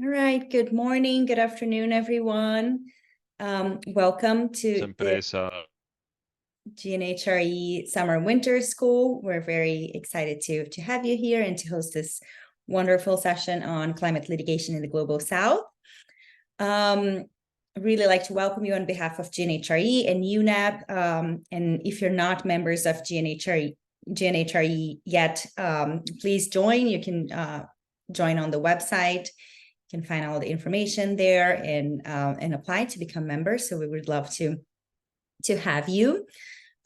All right, good morning, good afternoon, everyone. Welcome to the GNHRE Summer Winter School. We're very excited to have you here and to host this wonderful session on climate litigation in the Global South. I'd really like to welcome you on behalf of GNHRE and UNEP. And if you're not members of GNHRE yet, please join. You can join on the website. You can find all the information there and apply to become members. So we would love to have you.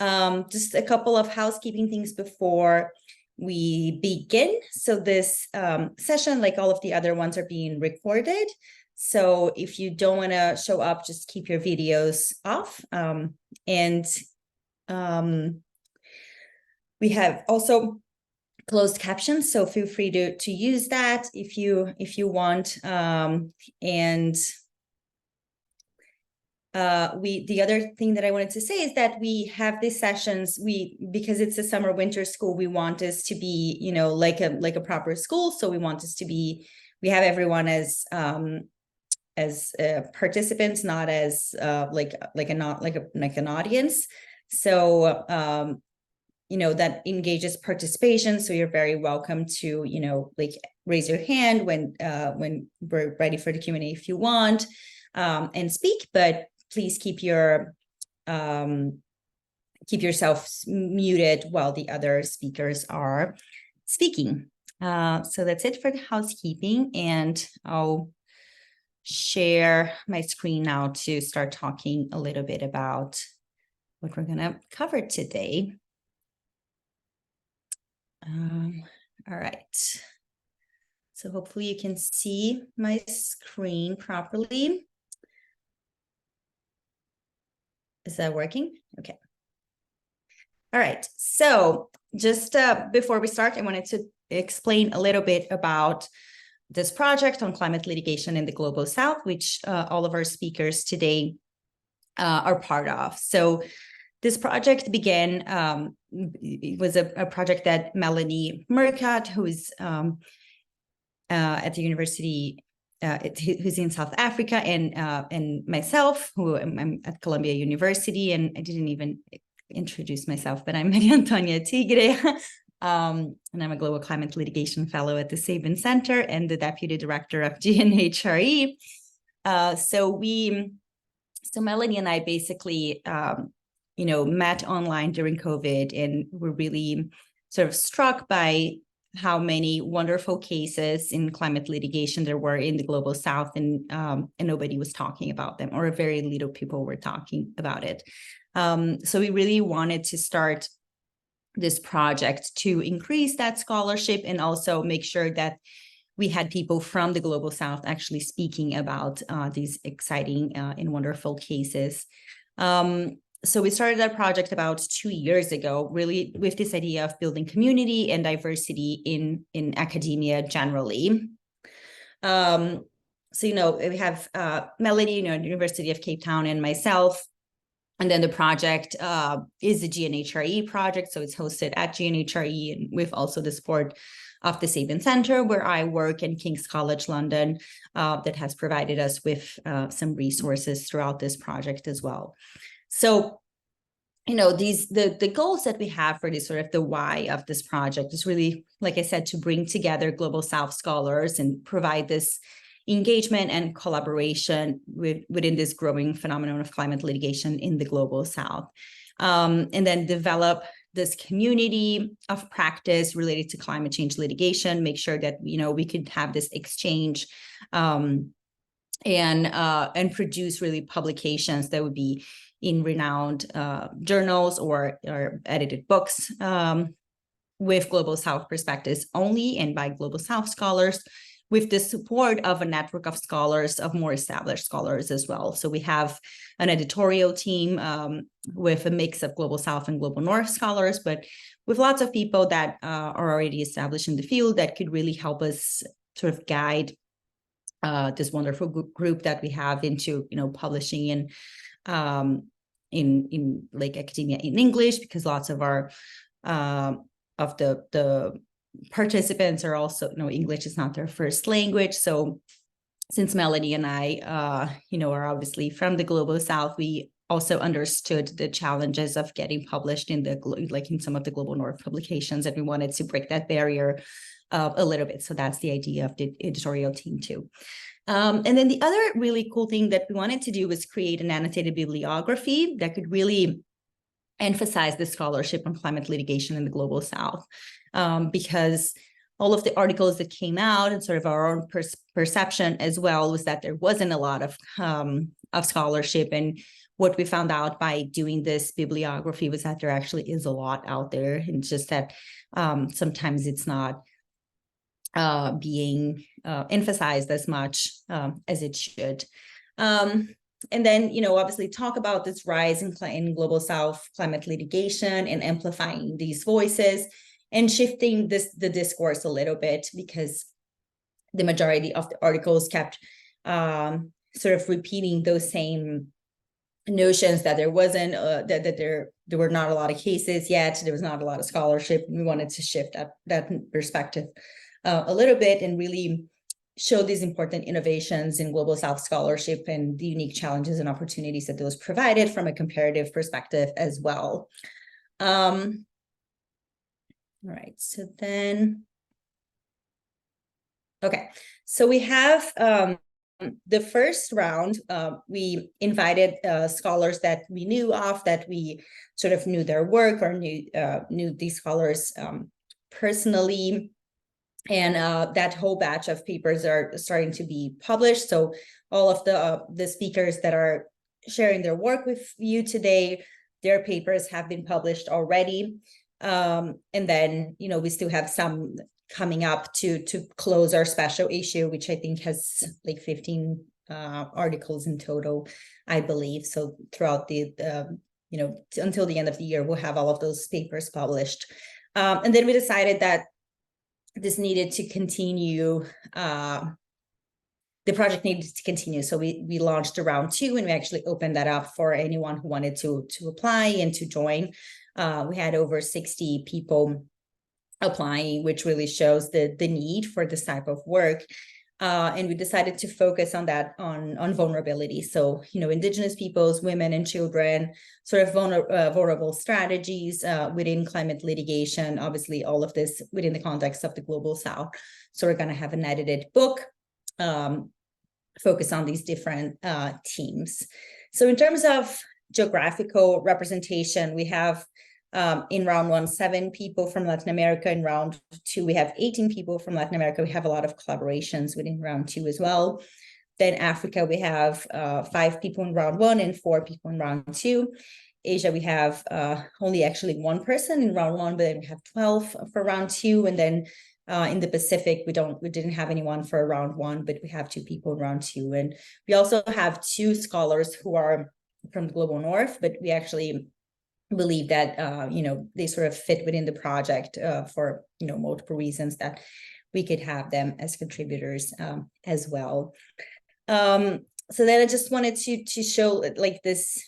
Just a couple of housekeeping things before we begin. So this session, like all of the other ones, are being recorded. So if you don't want to show up, just keep your videos off. We have also closed captions, so feel free to use that if you want. The other thing that I wanted to say is that we have these sessions, because it's a summer winter school, we want this to be, like a proper school. So we want this to be, we have everyone as participants, not as like an audience. So that engages participation. So you're very welcome to raise your hand when we're ready for the Q&A if you want, and speak, but please keep yourself muted while the other speakers are speaking. So that's it for the housekeeping, and I'll share my screen now to start talking a little bit about what we're going to cover today. All right. So hopefully you can see my screen properly. Is that working? Okay. All right. So just before we start, I wanted to explain a little bit about this project on climate litigation in the Global South, which all of our speakers today are part of. So this project began, it was a project that Melanie Murcat, who's at the university, who's in South Africa, and myself, who I'm at Columbia University, and I didn't even introduce myself, but I'm Antonia Tigre, and I'm a Global Climate Litigation Fellow at the Sabin Center and the Deputy Director of GNHRE. So Melanie and I basically met online during COVID, and were really sort of struck by how many wonderful cases in climate litigation there were in the Global South, and nobody was talking about them, or very little people were talking about it. So we really wanted to start this project to increase that scholarship and also make sure that we had people from the Global South actually speaking about these exciting and wonderful cases. So we started that project about 2 years ago, really with this idea of building community and diversity in academia generally. So, we have Melanie, the University of Cape Town, and myself. And then the project is the GNHRE project. So it's hosted at GNHRE, and with also the support of the Sabin Center, where I work, and King's College London, that has provided us with some resources throughout this project as well. So, the goals that we have for this, sort of the why of this project, is really, like I said, to bring together Global South scholars and provide this engagement and collaboration within this growing phenomenon of climate litigation in the Global South, and then develop this community of practice related to climate change litigation, make sure that we could have this exchange, and produce really publications that would be in renowned journals or edited books with Global South perspectives only, and by Global South scholars, with the support of a network of scholars, of more established scholars as well. So we have an editorial team with a mix of Global South and Global North scholars, but with lots of people that are already established in the field that could really help us sort of guide this wonderful group that we have into, publishing in like academia in English, because lots of our of the participants are also, English is not their first language. So since Melanie and I, are obviously from the Global South, we also understood the challenges of getting published in in some of the Global North publications, and we wanted to break that barrier a little bit. So that's the idea of the editorial team too. And then the other really cool thing that we wanted to do was create an annotated bibliography that could really emphasize the scholarship on climate litigation in the Global South, because all of the articles that came out and sort of our own perception as well was that there wasn't a lot of scholarship. And what we found out by doing this bibliography was that there actually is a lot out there, and just that sometimes it's not being emphasized as much as it should. And then, obviously talk about this rise in Global South climate litigation and amplifying these voices and shifting the discourse a little bit, because the majority of the articles kept sort of repeating those same notions that there wasn't, that there were not a lot of cases yet, there was not a lot of scholarship. We wanted to shift that perspective a little bit and really show these important innovations in Global South scholarship and the unique challenges and opportunities that those provided from a comparative perspective as well. All right, so then, okay, so we have the first round. We invited scholars that we knew of, that we sort of knew their work or knew these scholars personally. And that whole batch of papers are starting to be published. So all of the speakers that are sharing their work with you today, their papers have been published already. And then, we still have some coming up to close our special issue, which I think has like 15 articles in total, I believe. So throughout the, until the end of the year, we'll have all of those papers published. And then we decided that this needed to continue, the project needed to continue. So we launched a round 2, and we actually opened that up for anyone who wanted to apply and to join. We had over 60 people applying, which really shows the need for this type of work. And we decided to focus on that, on vulnerability. So, Indigenous peoples, women and children, sort of vulnerable strategies within climate litigation, obviously all of this within the context of the Global South. So we're going to have an edited book focus on these different teams. So in terms of geographical representation, we have in round 1, 7 people from Latin America. In round 2, we have 18 people from Latin America. We have a lot of collaborations within round 2 as well. Then Africa, we have 5 people in round 1 and 4 people in round 2. Asia, we have only actually 1 person in round 1, but then we have 12 for round 2. And then in the Pacific, we didn't have anyone for round 1, but we have 2 people in round 2. And we also have 2 scholars who are from the Global North, but we actually believe that they sort of fit within the project for multiple reasons, that we could have them as contributors as well. So then I just wanted to show like this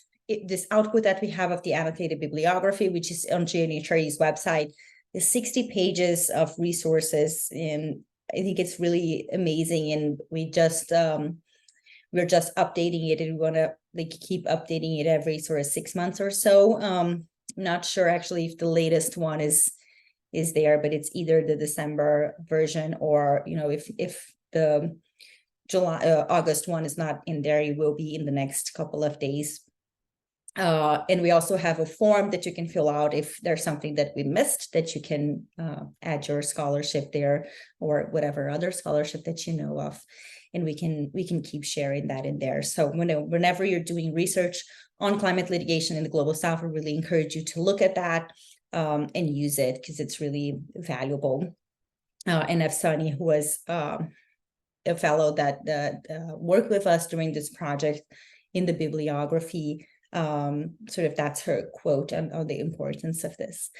output that we have of the annotated bibliography, which is on GNHRE's website. There's 60 pages of resources, and I think it's really amazing. And we're just updating it, and we want to keep updating it every sort of 6 months or so. I'm not sure actually if the latest one is there, but it's either the December version, or if the August one is not in there, it will be in the next couple of days. And we also have a form that you can fill out if there's something that we missed, that you can add your scholarship there, or whatever other scholarship that you know of. And we can keep sharing that in there. So whenever you're doing research on climate litigation in the Global South, I really encourage you to look at that and use it, because it's really valuable. And Afsani, who was a fellow that worked with us during this project in the bibliography, sort of that's her quote on the importance of this.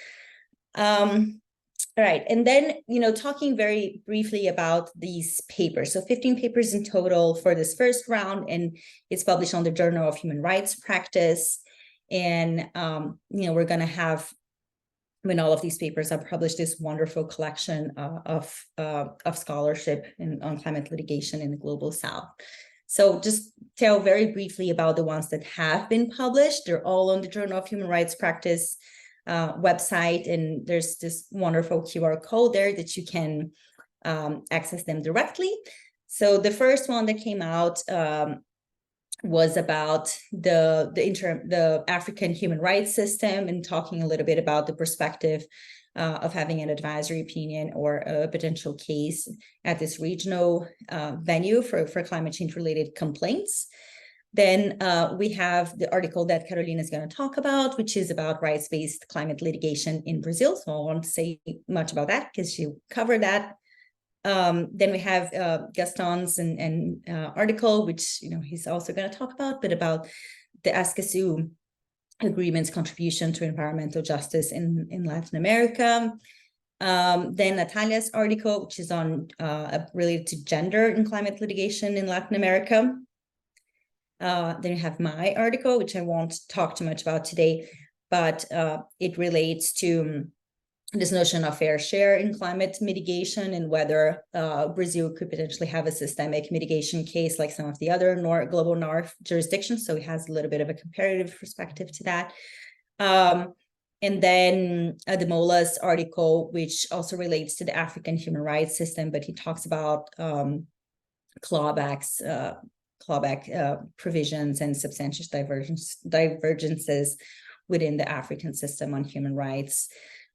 All right, and then, talking very briefly about these papers. So 15 papers in total for this first round, and it's published on the Journal of Human Rights Practice. And, we're going to have when all of these papers are published, this wonderful collection of scholarship on climate litigation in the Global South. So just tell very briefly about the ones that have been published. They're all on the Journal of Human Rights Practice website, and there's this wonderful QR code there that you can access them directly. So the first one that came out was about the African human rights system, and talking a little bit about the perspective of having an advisory opinion or a potential case at this regional venue for climate change related complaints. Then we have the article that Carolina is going to talk about, which is about rights-based climate litigation in Brazil. So I won't say much about that because she covered that. Then we have Gaston's article, which he's also going to talk about, but about the Escazú Agreement's contribution to environmental justice in Latin America. Then Natalia's article, which is on related to gender in climate litigation in Latin America. Then you have my article, which I won't talk too much about today, but it relates to this notion of fair share in climate mitigation and whether Brazil could potentially have a systemic mitigation case like some of the other global north jurisdictions. So it has a little bit of a comparative perspective to that. And then the Mola's article, which also relates to the African human rights system, but he talks about clawback provisions and substantial divergences within the African system on human rights.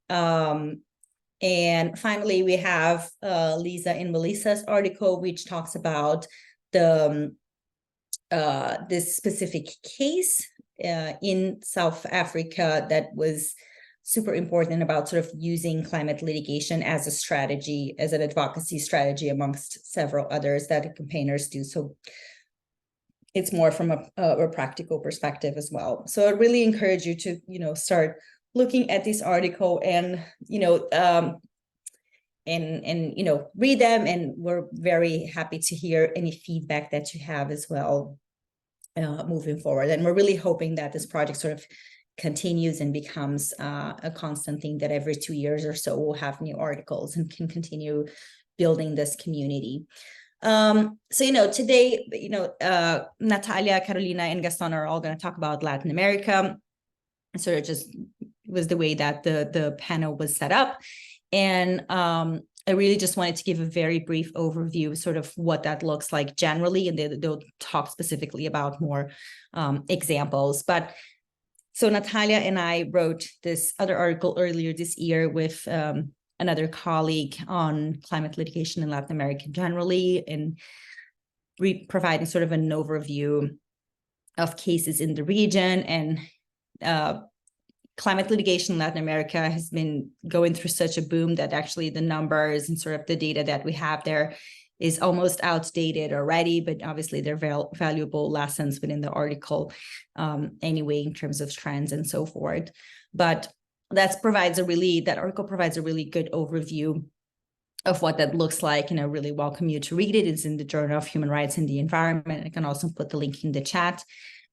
And finally, we have Lisa and Melissa's article, which talks about this specific case in South Africa that was super important about sort of using climate litigation as a strategy, as an advocacy strategy amongst several others that campaigners do. So it's more from a practical perspective as well. So I really encourage you to, start looking at this article and, read them. And we're very happy to hear any feedback that you have as well moving forward. And we're really hoping that this project sort of continues and becomes a constant thing, that every 2 years or so we'll have new articles and can continue building this community. So, today, Natalia, Carolina, and Gaston are all going to talk about Latin America. Sort of just was the way that the panel was set up. And I really just wanted to give a very brief overview of sort of what that looks like generally, and they'll talk specifically about more examples. But so Natalia and I wrote this other article earlier this year with another colleague on climate litigation in Latin America generally, and providing sort of an overview of cases in the region. And climate litigation in Latin America has been going through such a boom that actually the numbers and sort of the data that we have there is almost outdated already, but obviously they're valuable lessons within the article anyway, in terms of trends and so forth. But that article provides a really good overview of what that looks like, and I really welcome you to read it. It's in the Journal of Human Rights and the Environment. I can also put the link in the chat,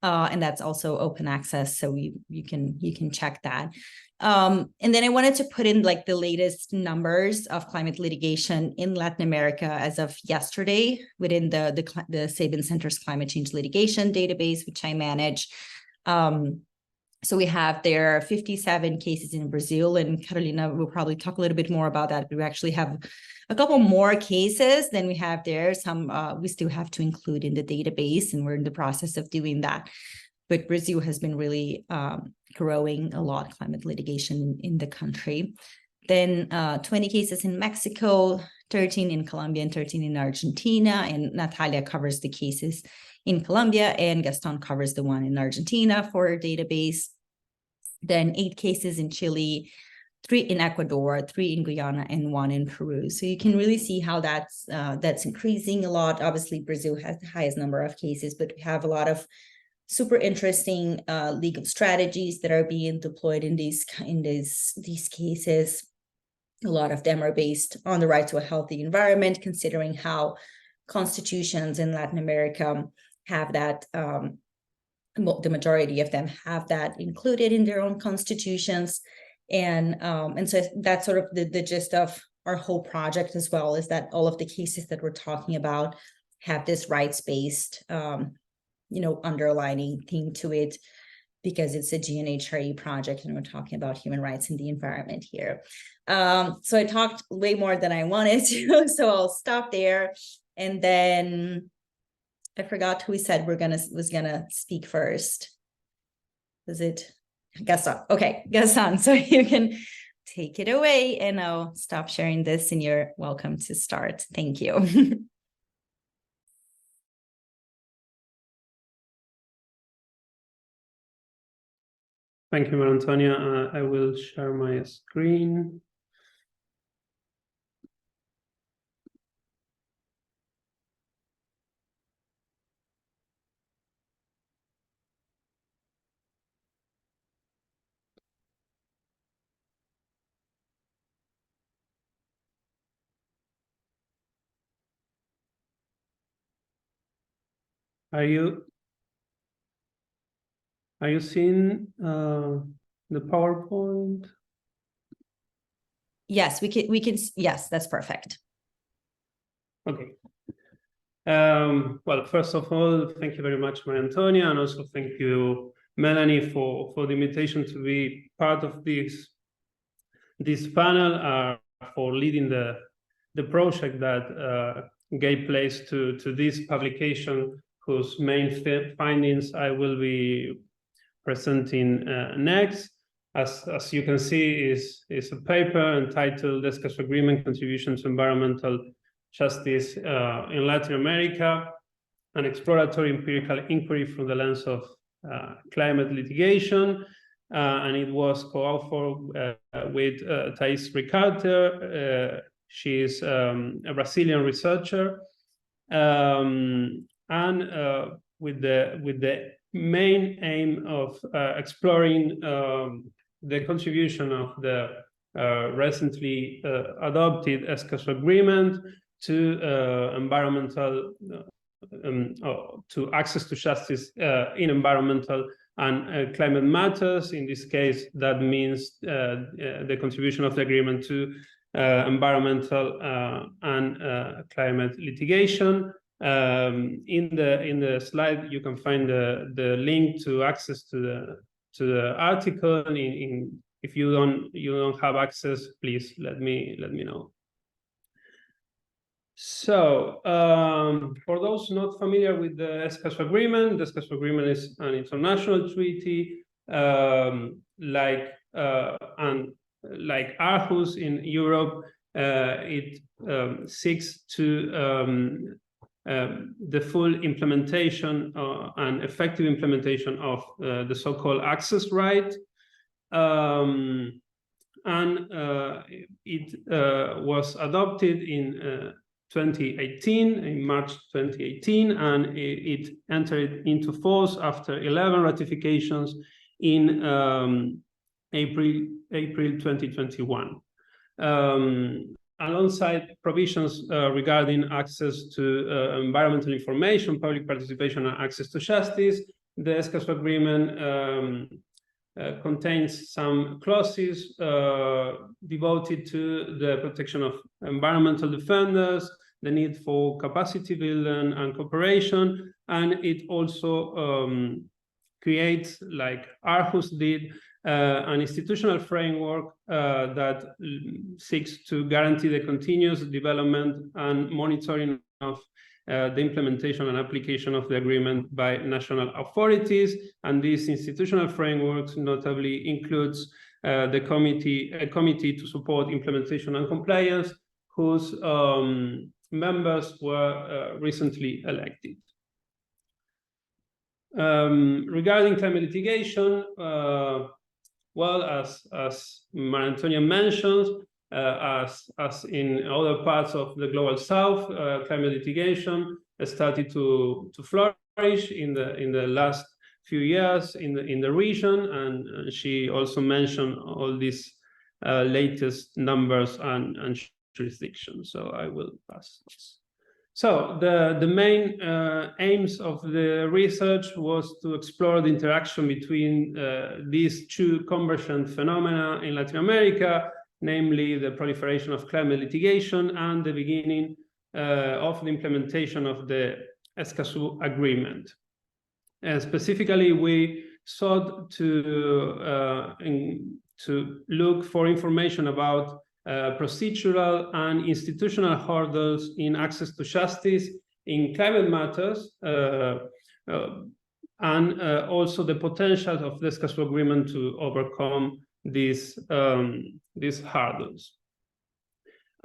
and that's also open access, so you can check that. And then I wanted to put in like the latest numbers of climate litigation in Latin America as of yesterday within the Sabin Center's Climate Change Litigation database, which I manage. So we have there 57 cases in Brazil, and Carolina will probably talk a little bit more about that. But we actually have a couple more cases than we have there. Some we still have to include in the database, and we're in the process of doing that. But Brazil has been really growing a lot, climate litigation in the country. Then 20 cases in Mexico, 13 in Colombia, and 13 in Argentina. And Natalia covers the cases in Colombia, and Gaston covers the one in Argentina for our database. Then 8 cases in Chile, 3 in Ecuador, 3 in Guyana, and 1 in Peru. So you can really see how that's increasing a lot. Obviously, Brazil has the highest number of cases, but we have a lot of super interesting legal strategies that are being deployed in these cases. A lot of them are based on the right to a healthy environment, considering how constitutions in Latin America have that, the majority of them have that included in their own constitutions. And so that's sort of the gist of our whole project as well, is that all of the cases that we're talking about have this rights-based, underlining theme to it, because it's a GNHRE project and we're talking about human rights in the environment here. So I talked way more than I wanted to, so I'll stop there. And then I forgot who we said was gonna speak first. Was it Gaston? Okay, Gaston, so you can take it away and I'll stop sharing this and you're welcome to start. Thank you. Thank you, Antonia. I will share my screen. Are you seeing the PowerPoint? Yes, we can. Yes, that's perfect. Okay. Well, first of all, thank you very much, Antonia, and also thank you, Melanie, for the invitation to be part of this panel, for leading the project that gave place to this publication, whose main findings I will be presenting next. As you can see, is a paper entitled Escazú Agreement: Contribution to Environmental Justice in Latin America, an exploratory empirical inquiry from the lens of climate litigation. And it was co-authored with Thais Ricardo. She is a Brazilian researcher, and with the main aim of exploring the contribution of the recently adopted Escazú Agreement to environmental, to access to justice in environmental and climate matters. In this case, that means the contribution of the agreement to environmental and climate litigation. In the slide, you can find the link to access to the article. If you don't have access, please let me know. So, for those not familiar with the Escazú Agreement, the Escazú Agreement is an international treaty, like Aarhus in Europe. It seeks to the full implementation and effective implementation of the so-called access right. It was adopted in 2018, in March 2018, and it entered into force after 11 ratifications in April 2021. Alongside provisions regarding access to environmental information, public participation, and access to justice, the Escazú Agreement contains some clauses devoted to the protection of environmental defenders, the need for capacity building and cooperation, and it also creates, like Aarhus did, an institutional framework that seeks to guarantee the continuous development and monitoring of the implementation and application of the agreement by national authorities. And this institutional framework notably includes a committee to support implementation and compliance, whose members were recently elected. Regarding climate litigation, well, as Antonia mentions, as in other parts of the global south, climate litigation started to flourish in the last few years in the region, and she also mentioned all these latest numbers and jurisdictions. So I will pass this. So the main aims of the research was to explore the interaction between these two convergent phenomena in Latin America, namely the proliferation of climate litigation and the beginning of the implementation of the Escazú Agreement. Specifically, we sought to look for information about procedural and institutional hurdles in access to justice in climate matters, and also the potential of the Escazú Agreement to overcome these hurdles.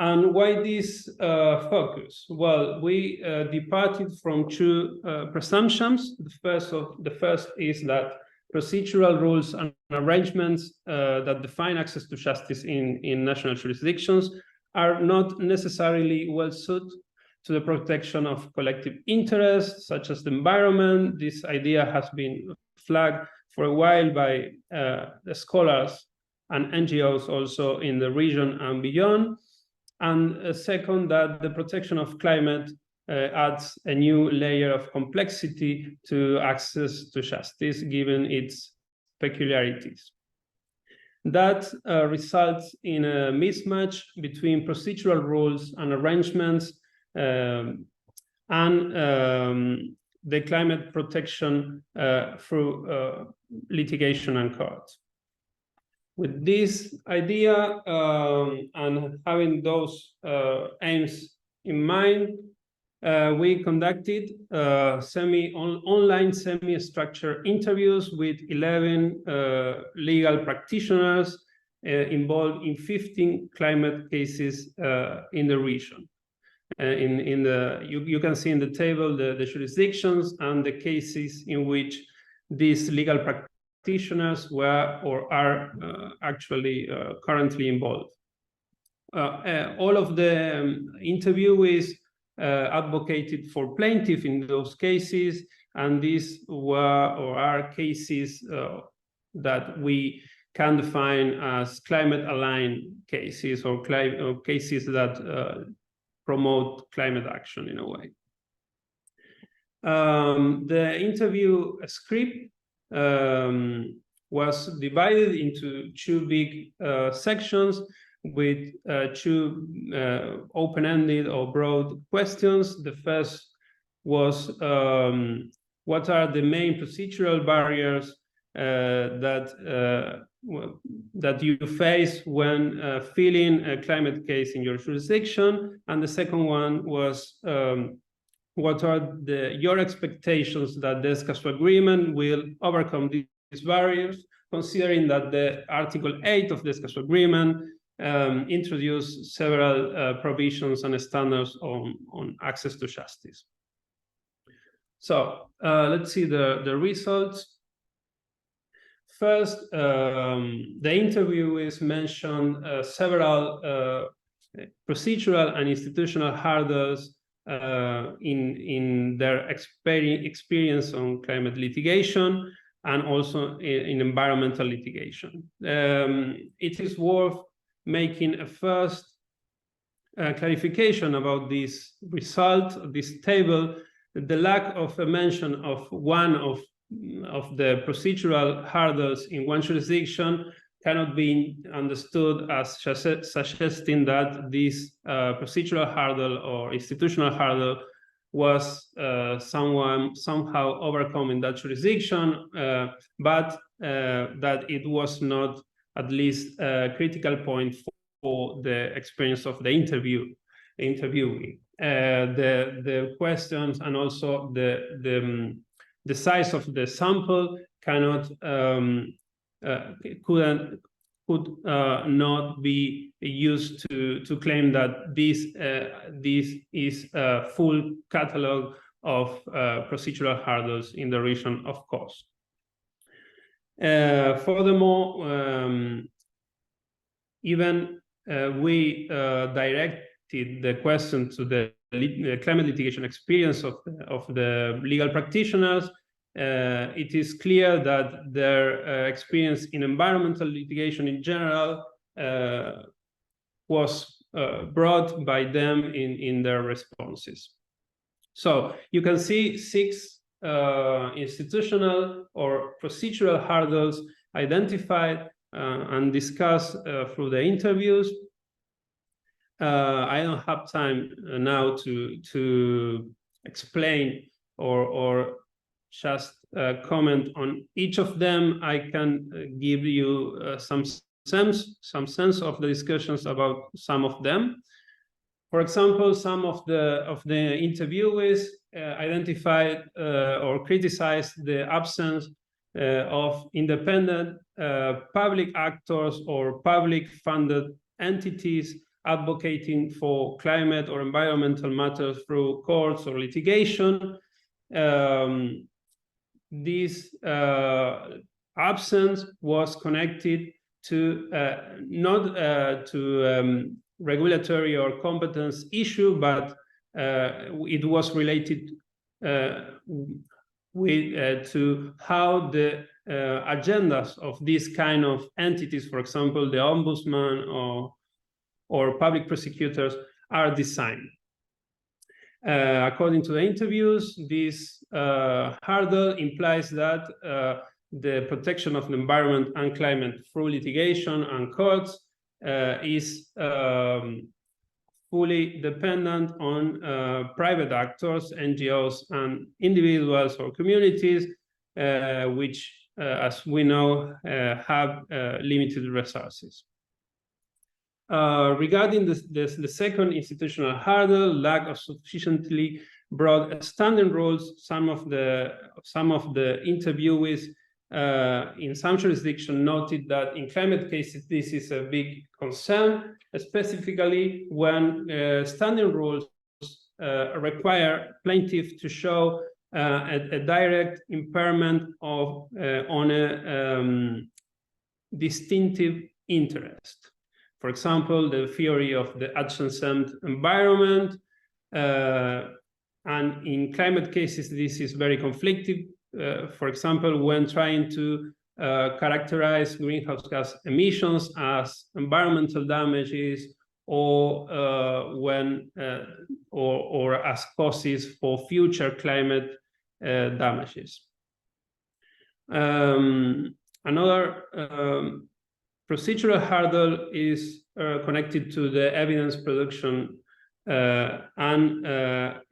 And why this focus? Well, we departed from two presumptions. The first is that procedural rules and arrangements that define access to justice in national jurisdictions are not necessarily well suited to the protection of collective interests, such as the environment. This idea has been flagged for a while by the scholars and NGOs also in the region and beyond. And second, that the protection of climate adds a new layer of complexity to access to justice, given its peculiarities. That results in a mismatch between procedural rules and arrangements and the climate protection through litigation and courts. With this idea and having those aims in mind, we conducted online semi-structured interviews with 11 legal practitioners involved in 15 climate cases in the region. You can see in the table the jurisdictions and the cases in which these legal practitioners were or are actually currently involved. All of the interviewees advocated for plaintiff in those cases, and these were or are cases that we can define as climate-aligned cases or cases that promote climate action in a way. The interview script was divided into two big sections with two open-ended or broad questions. The first was what are the main procedural barriers that you face when filing a climate case in your jurisdiction? And the second one was what are your expectations that the Escazú Agreement will overcome these barriers, considering that the Article 8 of the Escazú Agreement introduced several provisions and standards on access to justice. So let's see the results. First, the interviewees mentioned several procedural and institutional hurdles in their experience on climate litigation and also in environmental litigation. It is worth making a first clarification about this result, this table. The lack of a mention of one of the procedural hurdles in one jurisdiction cannot be understood as suggesting that this procedural hurdle or institutional hurdle was somehow overcome in that jurisdiction, but that it was not at least a critical point for the experience of the interviewee. The questions and also the size of the sample could not be used to claim that this is a full catalog of procedural hurdles in the region, of course. Furthermore, even we directed the question to the climate litigation experience of the legal practitioners. It is clear that their experience in environmental litigation in general was brought by them in their responses. So you can see 6 institutional or procedural hurdles identified and discussed through the interviews. I don't have time now to explain or just comment on each of them. I can give you some sense of the discussions about some of them. For example, some of the interviewees identified or criticized the absence of independent public actors or public funded entities advocating for climate or environmental matters through courts or litigation. This absence was connected to not to regulatory or competence issue, but it was related to how the agendas of these kind of entities, for example, the ombudsman or public prosecutors, are designed. According to the interviews, this hurdle implies that the protection of the environment and climate through litigation and courts is fully dependent on private actors, NGOs, and individuals or communities, which, as we know, have limited resources. Regarding the second institutional hurdle, lack of sufficiently broad standing rules, some of the interviewees in some jurisdictions noted that in climate cases this is a big concern, specifically when standing rules require plaintiffs to show a direct impairment of on a distinctive interest. For example, the theory of the adjacent environment, and in climate cases, this is very conflicted. For example, when trying to characterize greenhouse gas emissions as environmental damages, or when or as causes for future climate damages. Another procedural hurdle is connected to the evidence production, and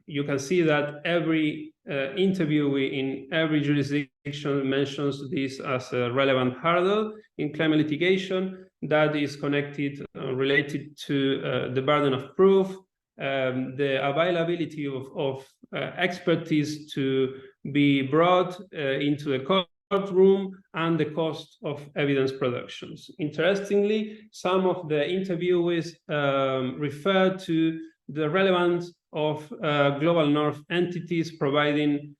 you can see that every interviewee in every jurisdiction mentions this as a relevant hurdle in climate litigation that is connected, related to the burden of proof, the availability of expertise to be brought into the courtroom, and the cost of evidence productions. Interestingly, some of the interviewees refer to the relevance of global north entities providing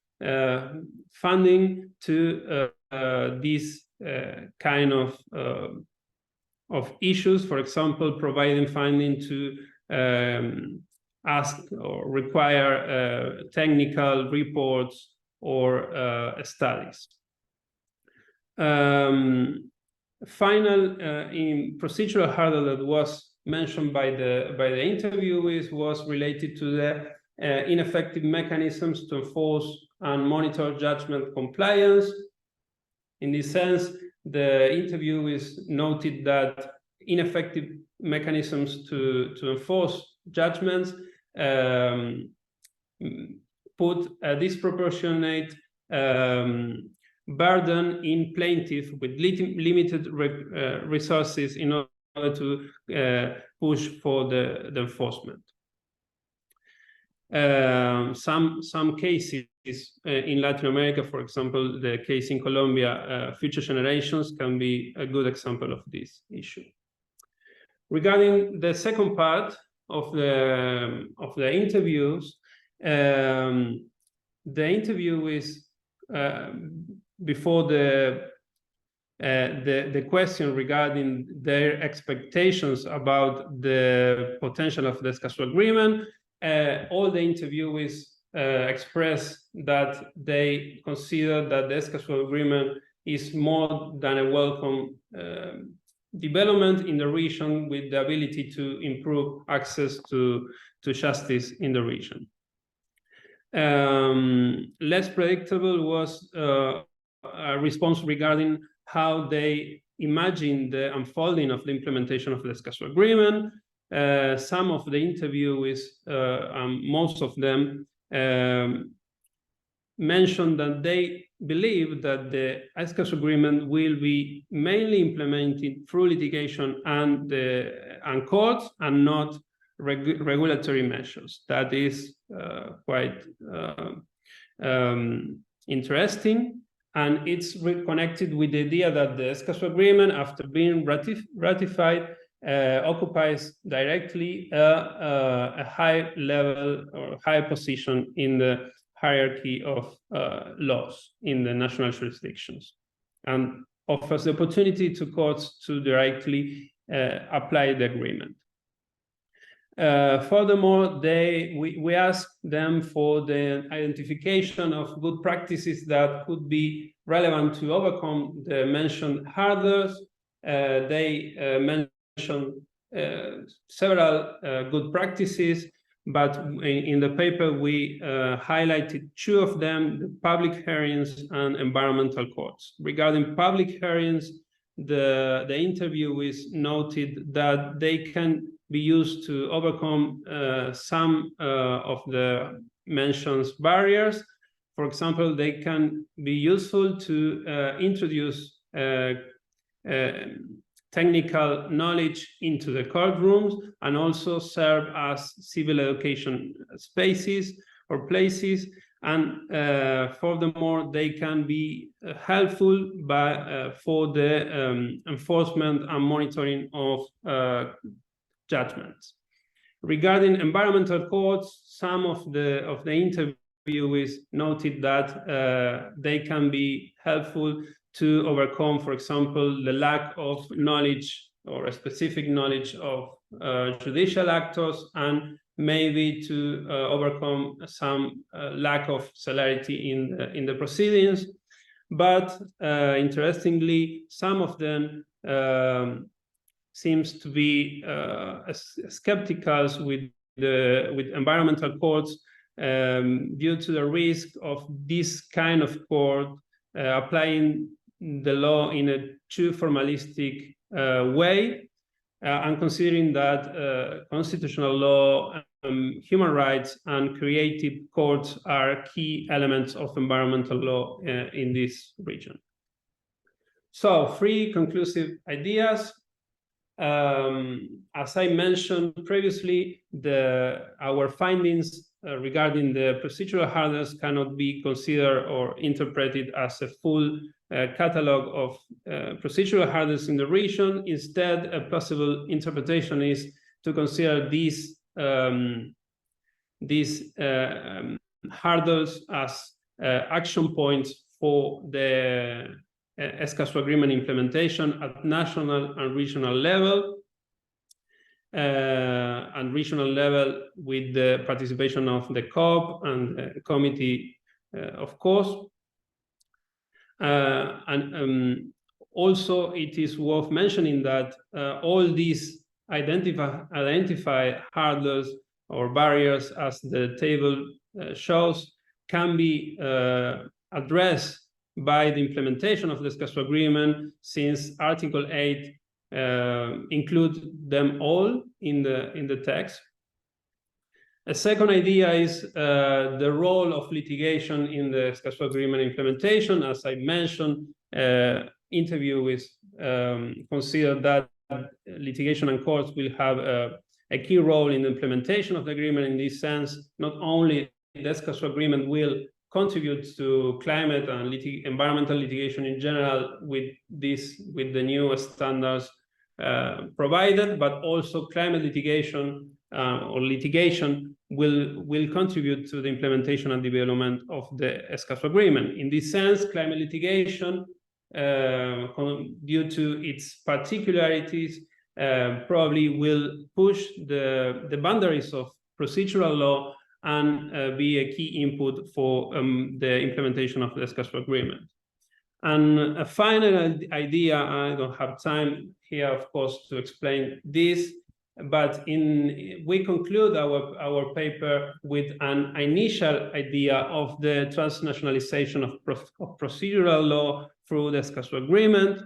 funding to these kind of issues. For example, providing funding to ask or require technical reports or studies. Final in procedural hurdle that was mentioned by the interviewees was related to the ineffective mechanisms to enforce and monitor judgment compliance. In this sense, the interviewees noted that ineffective mechanisms to enforce judgments put a disproportionate burden in plaintiffs with limited resources in order to push for the enforcement. Some cases in Latin America, for example, the case in Colombia, future generations, can be a good example of this issue. Regarding the second part of the interviews, the interview is before the question regarding their expectations about the potential of the Escazú Agreement, all the interviewees express that they consider that the Escazú Agreement is more than a welcome development in the region, with the ability to improve access to justice in the region. Less predictable was a response regarding how they imagine the unfolding of the implementation of the Escazú Agreement. Some of the interviewees, most of them, mentioned that they believe that the Escazú Agreement will be mainly implemented through litigation and courts, and not regulatory measures. That is quite interesting, and it's connected with the idea that the Escazú Agreement, after being ratified, occupies directly a high level or high position in the hierarchy of laws in the national jurisdictions, and offers the opportunity to courts to directly apply the agreement. Furthermore, we asked them for the identification of good practices that could be relevant to overcome the mentioned hurdles. They mentioned several good practices, but in the paper we highlighted two of them: the public hearings and environmental courts. Regarding public hearings, the interviewees noted that they can be used to overcome some of the mentioned barriers. For example, they can be useful to introduce technical knowledge into the courtrooms, and also serve as civil education spaces or places. And furthermore, they can be helpful for the enforcement and monitoring of judgments. Regarding environmental courts, some of the interviewees noted that they can be helpful to overcome, for example, the lack of knowledge or a specific knowledge of judicial actors, and maybe to overcome some lack of celerity in the proceedings. But interestingly, some of them seems to be skeptical with environmental courts due to the risk of this kind of court applying the law in a too formalistic way, and considering that constitutional law, human rights, and creative courts are key elements of environmental law in this region. So, 3 conclusive ideas. As I mentioned previously, our findings regarding the procedural hurdles cannot be considered or interpreted as a full catalog of procedural hurdles in the region. Instead, a possible interpretation is to consider these hurdles as action points for the Escazú Agreement implementation at national and regional level, with the participation of the COP and the committee, of course. Also, it is worth mentioning that all these identified hurdles or barriers, as the table shows, can be addressed by the implementation of the Escazú Agreement, since Article 8 includes them all in the text. A second idea is the role of litigation in the Escazú Agreement implementation. As I mentioned, interviewees consider that litigation and courts will have a key role in the implementation of the agreement. In this sense, not only the Escazú Agreement will contribute to climate and environmental litigation in general with the new standards provided, but also climate litigation or litigation will contribute to the implementation and development of the Escazú Agreement. In this sense, climate litigation, due to its particularities, probably will push the boundaries of procedural law and be a key input for the implementation of the Escazú Agreement. And a final idea, I don't have time here, of course, to explain this, but we conclude our paper with an initial idea of the transnationalization of procedural law through the Escazú Agreement.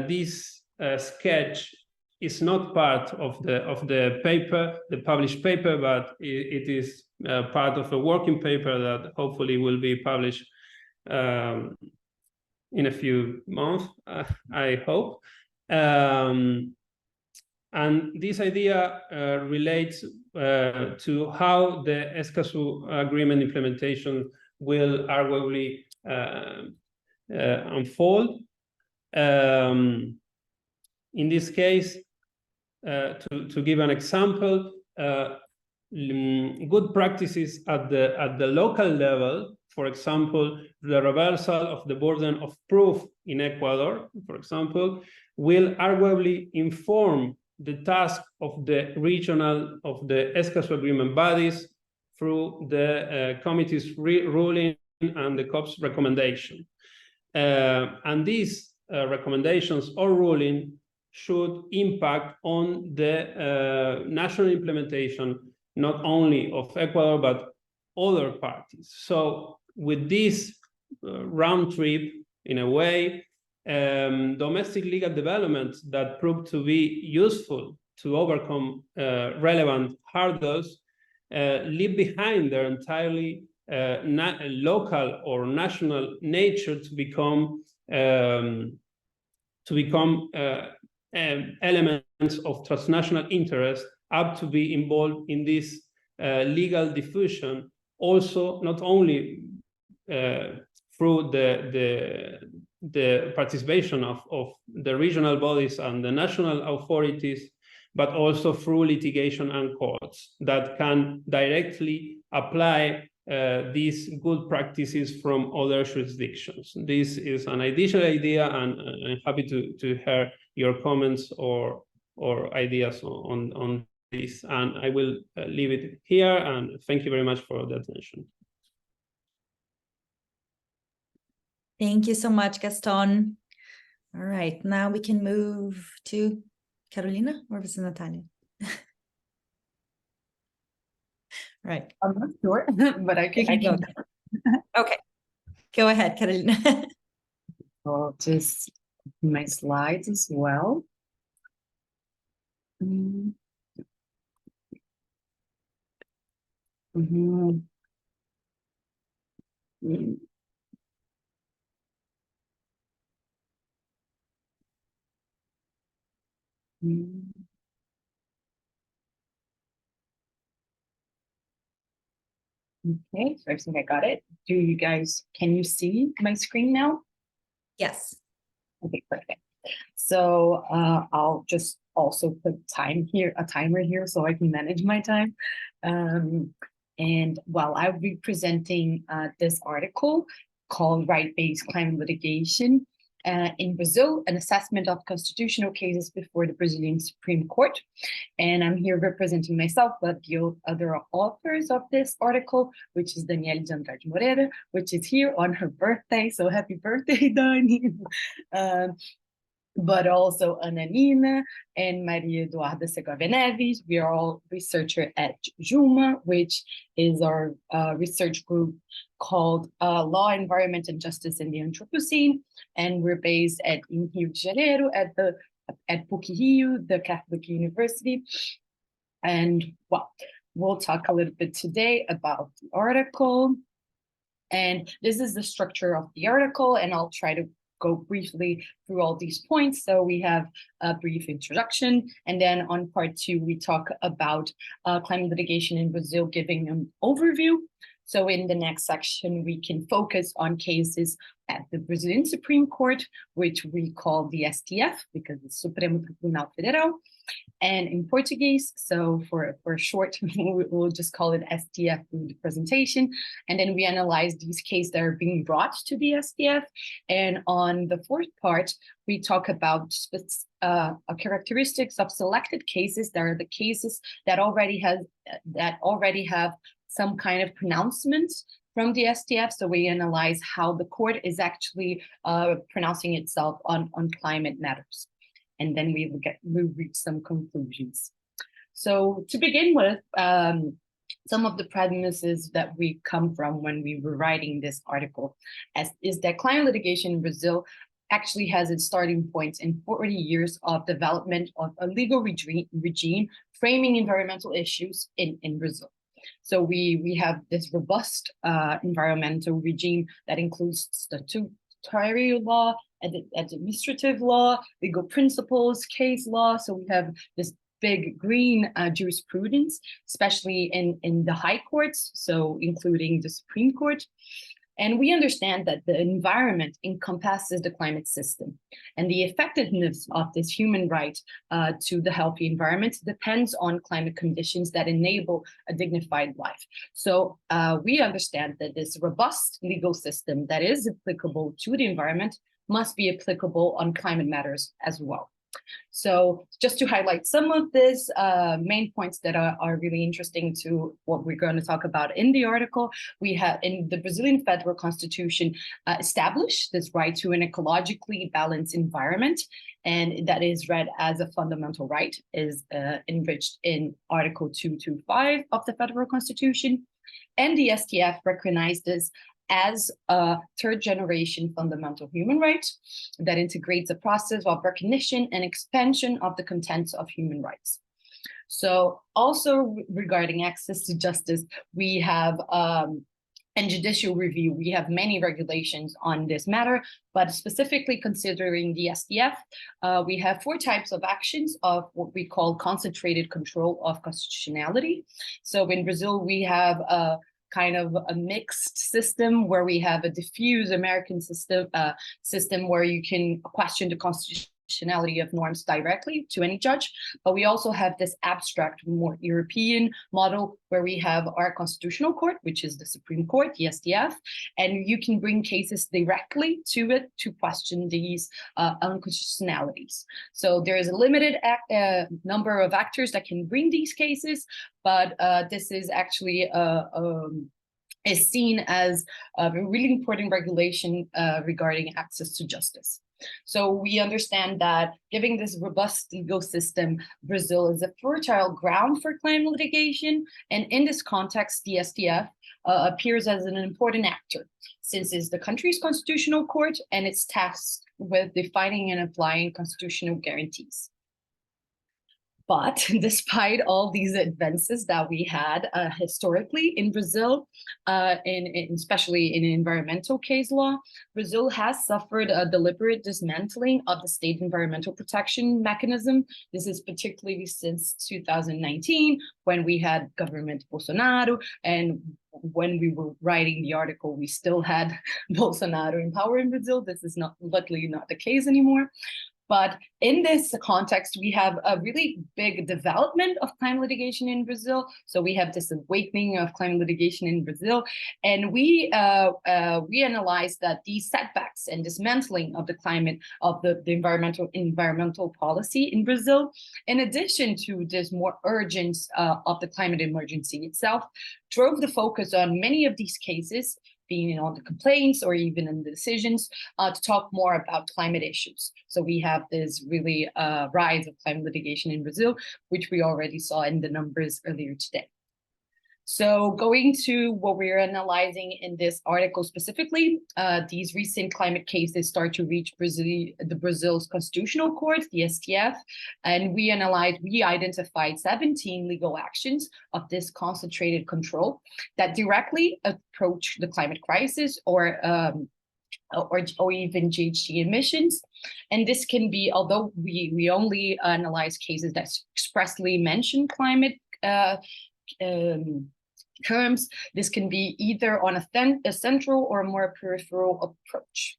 This sketch is not part of the paper, the published paper, but it is part of a working paper that hopefully will be published in a few months, I hope. And this idea relates to how the Escazú Agreement implementation will arguably unfold. In this case, to give an example, good practices at the local level, for example, the reversal of the burden of proof in Ecuador, for example, will arguably inform the task of the Escazú Agreement bodies through the committee's ruling and the COP's recommendation. And these recommendations or ruling should impact on the national implementation, not only of Ecuador, but other parties. So with this round trip, in a way, domestic legal developments that proved to be useful to overcome relevant hurdles leave behind their entirely local or national nature to become elements of transnational interest, up to be involved in this legal diffusion, also not only through the participation of the regional bodies and the national authorities, but also through litigation and courts that can directly apply these good practices from other jurisdictions. This is an additional idea, and I'm happy to hear your comments or ideas on this. And I will leave it here, and thank you very much for the attention. Thank you so much, Gastón. All right, now we can move to Carolina, or was it Natalia? Right. I'm not sure, but I can go. Okay, go ahead, Carolina. I'll just my slides as well. Mm-hmm. Mm-hmm. Okay, so I think I got it. Can you see my screen now? Yes. Okay, perfect. So I'll just also put a timer here so I can manage my time. And while I'll be presenting this article called Right-Based Climate Litigation in Brazil, an assessment of constitutional cases before the Brazilian Supreme Court. And I'm here representing myself, but the other authors of this article, which is Daniela de Andrade Moreira, which is here on her birthday. So happy birthday, Dani. But also Ana Nina and Maria Eduarda Segovia Neves. We are all researchers at JUMA, which is our research group called Law, Environment, and Justice in the Anthropocene. And we're based in Rio de Janeiro at PUC-Rio, the Catholic University. And well, we'll talk a little bit today about the article. And this is the structure of the article, and I'll try to go briefly through all these points. So we have a brief introduction, and then on part 2, we talk about climate litigation in Brazil, giving an overview. So in the next section, we can focus on cases at the Brazilian Supreme Court, which we call the STF, because it's Supremo Tribunal Federal, and in Portuguese. So for short, we'll just call it STF through the presentation. And then we analyze these cases that are being brought to the STF. And on the 4th part, we talk about characteristics of selected cases. That are the cases that already have some kind of pronouncement from the STF. So we analyze how the court is actually pronouncing itself on climate matters. and then we'll reach some conclusions. So to begin with, some of the premises that we come from when we were writing this article is that climate litigation in Brazil actually has its starting points in 40 years of development of a legal regime framing environmental issues in Brazil. So we have this robust environmental regime that includes statutory law, administrative law, legal principles, case law. So we have this big green jurisprudence, especially in the high courts, so including the Supreme Court. And we understand that the environment encompasses the climate system, and the effectiveness of this human right to the healthy environment depends on climate conditions that enable a dignified life. So we understand that this robust legal system that is applicable to the environment must be applicable on climate matters as well. So just to highlight some of these main points that are really interesting to what we're going to talk about in the article, we have in the Brazilian federal constitution established this right to an ecologically balanced environment, and that is read as a fundamental right, is enriched in Article 225 of the federal constitution. And the STF recognized this as a third generation fundamental human right that integrates a process of recognition and expansion of the contents of human rights. So also regarding access to justice, we have and judicial review, we have many regulations on this matter, but specifically considering the STF, we have 4 types of actions of what we call concentrated control of constitutionality. So in Brazil, we have kind of a mixed system where we have a diffuse American system, where you can question the constitutionality of norms directly to any judge. But we also have this abstract, more European model where we have our constitutional court, which is the Supreme Court, the STF, and you can bring cases directly to it to question these unconstitutionalities. So there is a limited number of actors that can bring these cases, but this is actually is seen as a really important regulation regarding access to justice. So we understand that given this robust legal system, Brazil is a fertile ground for climate litigation. And in this context, the STF appears as an important actor, since it's the country's constitutional court and it's tasked with defining and applying constitutional guarantees. But despite all these advances that we had historically in Brazil, especially in environmental case law, Brazil has suffered a deliberate dismantling of the state environmental protection mechanism. This is particularly since 2019, when we had government Bolsonaro, and when we were writing the article, we still had Bolsonaro in power in Brazil. This is luckily not the case anymore. But in this context, we have a really big development of climate litigation in Brazil. So we have this awakening of climate litigation in Brazil. And we analyzed that these setbacks and dismantling of the climate, of the environmental policy in Brazil, in addition to this more urgence of the climate emergency itself, drove the focus on many of these cases, being on the complaints or even in the decisions, to talk more about climate issues. So we have this really rise of climate litigation in Brazil, which we already saw in the numbers earlier today. So going to what we're analyzing in this article specifically, these recent climate cases start to reach Brazil's constitutional court, the STF, and we identified 17 legal actions of this concentrated control that directly approach the climate crisis or even GHG emissions. And this can be, although we only analyze cases that expressly mention climate terms, this can be either on a central or a more peripheral approach.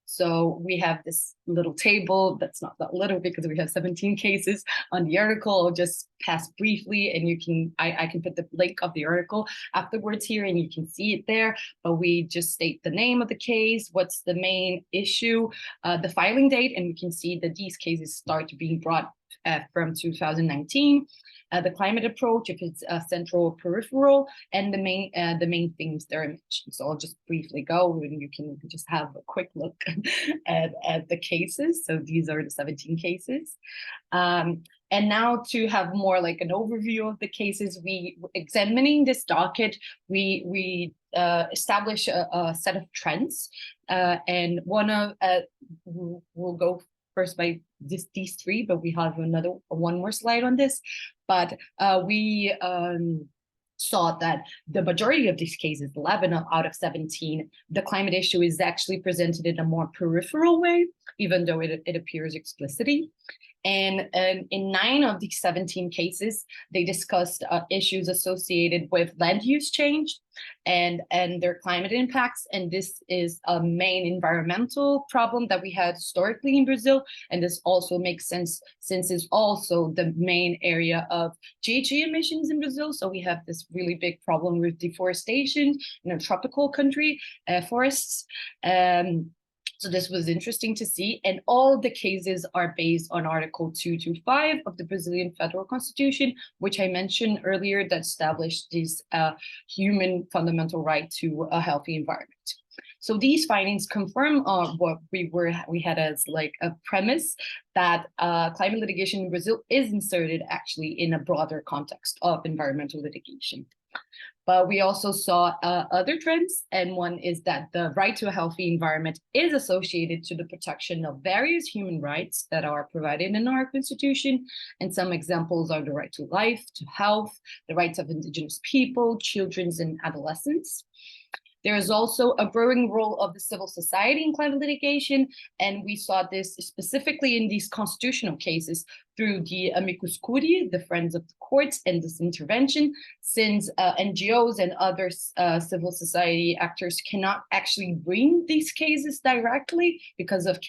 So we have this little table that's not that little because we have 17 cases on the article. I'll just pass briefly, and I can put the link of the article afterwards here and you can see it there. But we just state the name of the case, what's the main issue, the filing date, and we can see that these cases start being brought from 2019. The climate approach, if it's central or peripheral, and the main themes that are mentioned. So I'll just briefly go, and you can just have a quick look at the cases. So these are the 17 cases. And now to have more like an overview of the cases, examining this docket, we establish a set of trends, and we'll go first by these three, but we have one more slide on this. But we saw that the majority of these cases, 11 out of 17, the climate issue is actually presented in a more peripheral way, even though it appears explicitly. And in 9 of these 17 cases, they discussed issues associated with land use change and their climate impacts. And this is a main environmental problem that we had historically in Brazil. And this also makes sense since it's also the main area of GHG emissions in Brazil. So we have this really big problem with deforestation in a tropical country, forests. So this was interesting to see, and all the cases are based on Article 225 of the Brazilian Federal Constitution, which I mentioned earlier, that established this human fundamental right to a healthy environment. So these findings confirm what we had as like a premise, that climate litigation in Brazil is inserted actually in a broader context of environmental litigation. But we also saw other trends, and one is that the right to a healthy environment is associated to the protection of various human rights that are provided in our Constitution. And some examples are the right to life, to health, the rights of indigenous people, children and adolescents. There is also a growing role of the civil society in climate litigation, and we saw this specifically in these constitutional cases through the amicus curiae, the friends of the courts, and this intervention, since NGOs and other civil society actors cannot actually bring these cases directly because of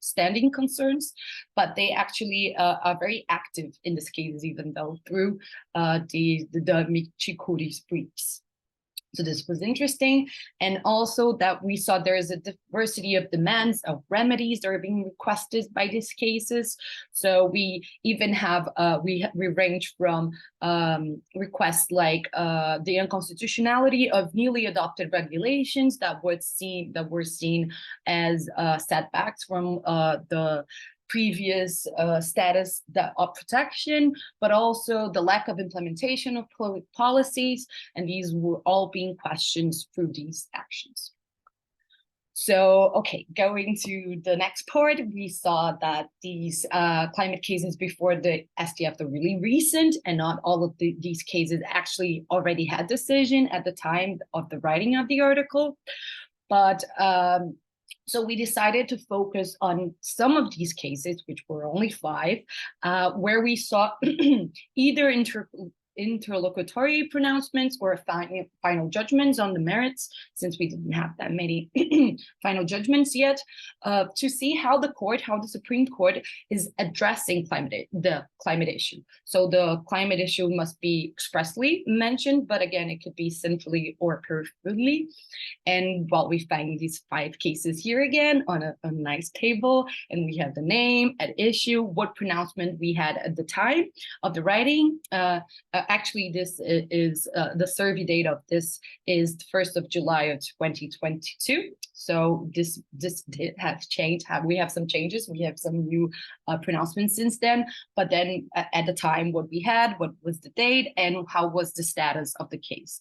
standing concerns, but they actually are very active in these cases, even though through the amicus curiae briefs. So this was interesting. And also that we saw there is a diversity of demands, of remedies that are being requested by these cases. So we even have, we range from requests like the unconstitutionality of newly adopted regulations that were seen as setbacks from the previous status of protection, but also the lack of implementation of policies, and these were all being questioned through these actions. So, okay, going to the next part, we saw that these climate cases before the STF are really recent, and not all of these cases actually already had decision at the time of the writing of the article. But so we decided to focus on some of these cases, which were only 5, where we saw either interlocutory pronouncements or final judgments on the merits, since we didn't have that many final judgments yet, to see how the Supreme Court is addressing the climate issue. So the climate issue must be expressly mentioned, but again, it could be centrally or peripherally. And while we find these 5 cases here again on a nice table, and we have the name at issue, what pronouncement we had at the time of the writing. Actually, this is the survey date of this is the 1st of July of 2022. So this has changed. We have some changes. We have some new pronouncements since then. But then at the time, what we had, what was the date, and how was the status of the case.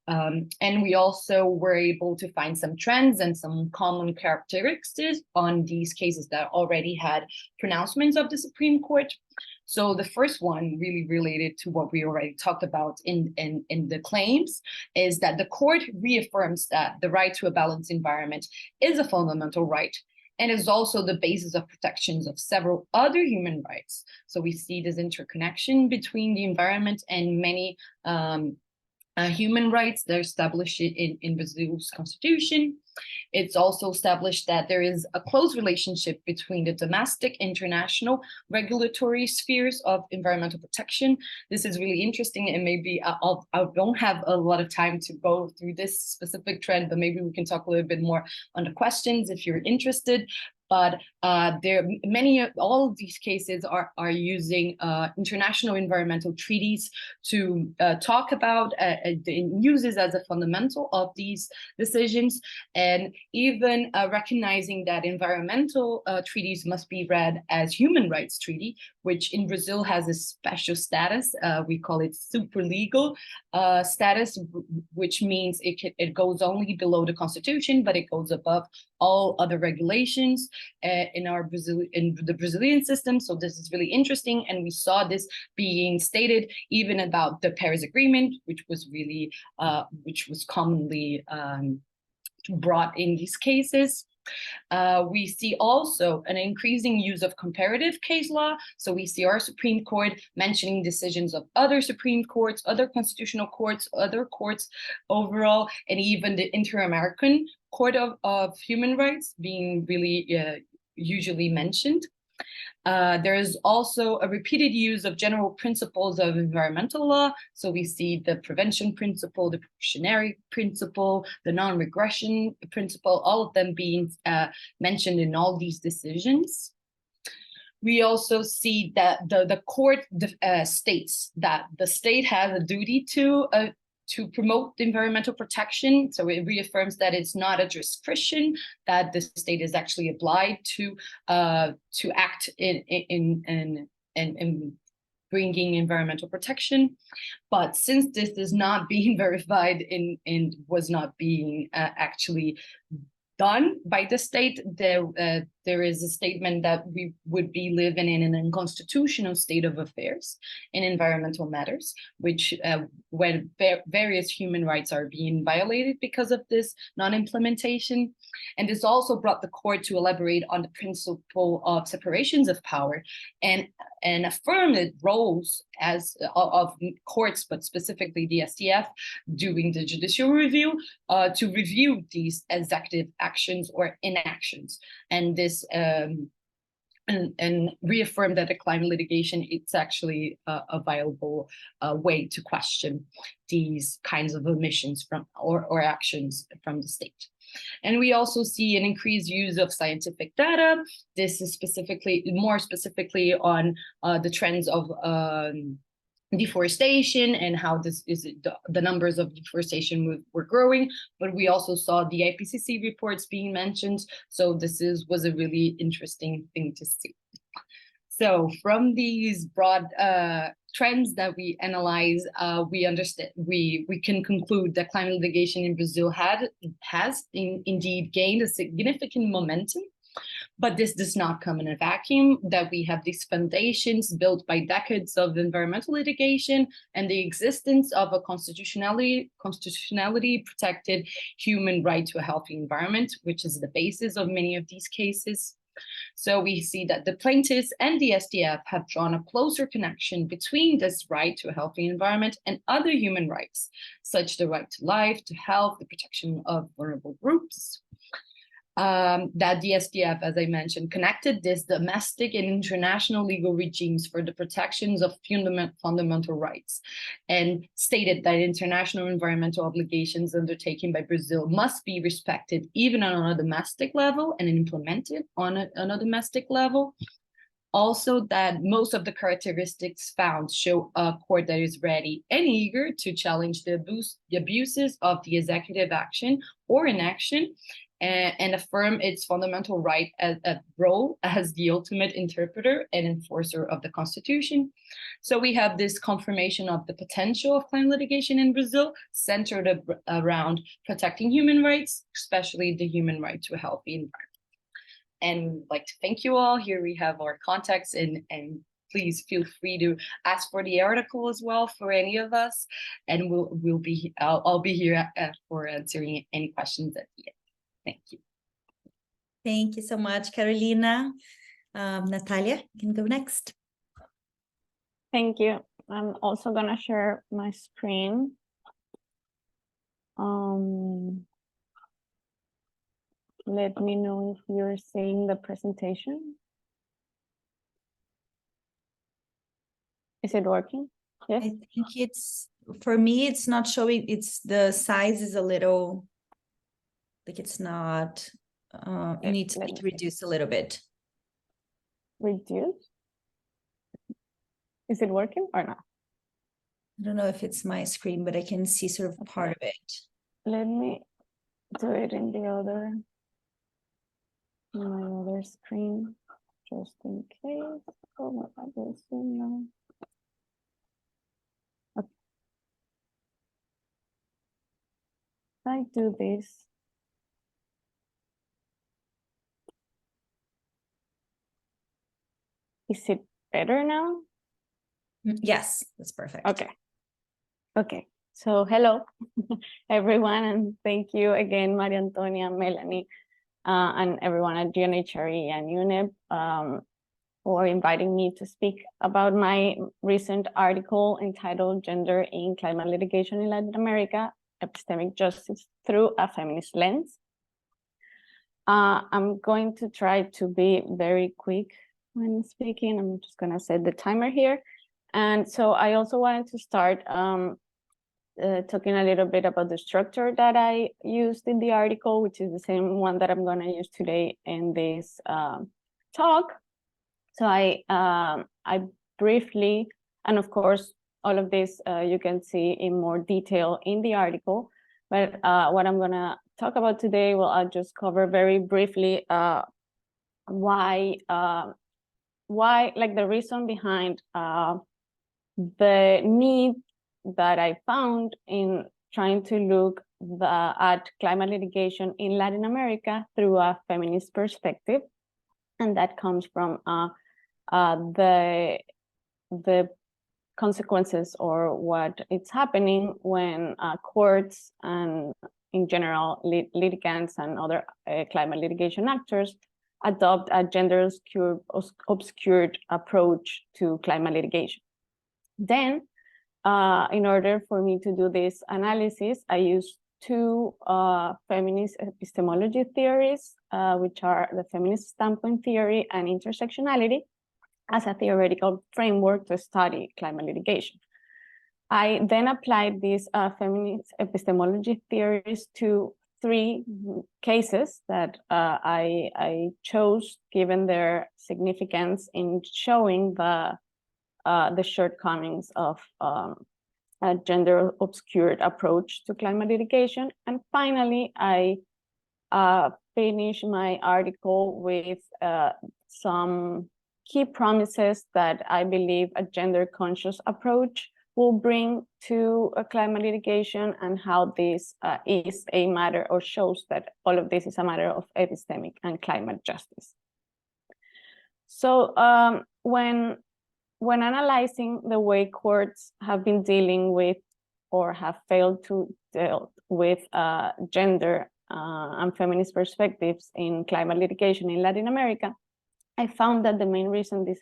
And we also were able to find some trends and some common characteristics on these cases that already had pronouncements of the Supreme Court. So the first one, really related to what we already talked about in the claims, is that the court reaffirms that the right to a balanced environment is a fundamental right, and is also the basis of protections of several other human rights. So we see this interconnection between the environment and many human rights that are established in Brazil's constitution. It's also established that there is a close relationship between the domestic, international, regulatory spheres of environmental protection. This is really interesting, and maybe I don't have a lot of time to go through this specific trend, but maybe we can talk a little bit more on the questions if you're interested. but all of these cases are using international environmental treaties to talk about uses as a fundamental of these decisions, and even recognizing that environmental treaties must be read as human rights treaty, which in Brazil has a special status. We call it super legal status, which means it goes only below the Constitution, but it goes above all other regulations in the Brazilian system. So this is really interesting, and we saw this being stated even about the Paris Agreement, which was commonly brought in these cases. We see also an increasing use of comparative case law. So we see our Supreme Court mentioning decisions of other Supreme Courts, other constitutional courts, other courts overall, and even the Inter-American Court of Human Rights being really usually mentioned. There is also a repeated use of general principles of environmental law. So we see the prevention principle, the precautionary principle, the non-regression principle, all of them being mentioned in all these decisions. We also see that the court states that the state has a duty to promote environmental protection. So it reaffirms that it's not a discretion, that the state is actually obliged to act in bringing environmental protection. But since this is not being verified and was not being actually done by the state, there is a statement that we would be living in an unconstitutional state of affairs in environmental matters, which when various human rights are being violated because of this non-implementation. And this also brought the court to elaborate on the principle of separations of power and affirm its roles of courts, but specifically the STF, doing the judicial review to review these executive actions or inactions. And this and reaffirm that the climate litigation, it's actually a viable way to question these kinds of omissions from or actions from the state. And we also see an increased use of scientific data. This is more specifically on the trends of deforestation and how the numbers of deforestation were growing, but we also saw the IPCC reports being mentioned. So this was a really interesting thing to see. So from these broad trends that we analyze, we can conclude that climate litigation in Brazil has indeed gained a significant momentum. But this does not come in a vacuum, that we have these foundations built by decades of environmental litigation and the existence of a constitutionally protected human right to a healthy environment, which is the basis of many of these cases. So we see that the plaintiffs and the STF have drawn a closer connection between this right to a healthy environment and other human rights, such the right to life, to health, the protection of vulnerable groups. That the STF, as I mentioned, connected this domestic and international legal regimes for the protections of fundamental rights, and stated that international environmental obligations undertaken by Brazil must be respected even on a domestic level and implemented on a domestic level. Also, that most of the characteristics found show a court that is ready and eager to challenge the abuses of the executive action or inaction, and affirm its fundamental right role as the ultimate interpreter and enforcer of the Constitution. So we have this confirmation of the potential of climate litigation in Brazil, centered around protecting human rights, especially the human right to a healthy environment. And we'd like to thank you all. Here we have our contacts, and please feel free to ask for the article as well for any of us, and I'll be here for answering any questions at the end. Thank you. Thank you so much, Carolina. Natalia, you can go next. Thank you. I'm also going to share my screen. Let me know if you're seeing the presentation. Is it working? Yes. I think for me, it's not showing. The size is a little, like it's not You need to let make me it reduce a little bit. reduce. Is it working or not? I don't know if it's my screen, but I can see sort of part of it. Let me do it in the other, my other screen, just in case. Oh my God, there's Zoom now. Okay. I do this. Is it better now? Yes, that's perfect. Okay. Okay. So hello, everyone, and thank you again, Maria Antonia, Melanie, and everyone at GNHRE and UNEP for inviting me to speak about my recent article entitled Gender in Climate Litigation in Latin America, Epistemic Justice Through a Feminist Lens. I'm going to try to be very quick when speaking. I'm just going to set the timer here. And so I also wanted to start talking a little bit about the structure that I used in the article, which is the same one that I'm going to use today in this talk. So I briefly, and of course, all of this you can see in more detail in the article. But what I'm going to talk about today, well, I'll just cover very briefly why, like the reason behind the need that I found in trying to look at climate litigation in Latin America through a feminist perspective. And that comes from the consequences or what is happening when courts and in general litigants and other climate litigation actors adopt a gender obscured approach to climate litigation. Then, in order for me to do this analysis, I used two feminist epistemology theories, which are the feminist standpoint theory and intersectionality, as a theoretical framework to study climate litigation. I then applied these feminist epistemology theories to three cases that I chose given their significance in showing the shortcomings of a gender obscured approach to climate litigation. And finally, I finished my article with some key promises that I believe a gender conscious approach will bring to a climate litigation, and how this is a matter, or shows that all of this is a matter of epistemic and climate justice. So when analyzing the way courts have been dealing with or have failed to deal with gender and feminist perspectives in climate litigation in Latin America, I found that the main reason this,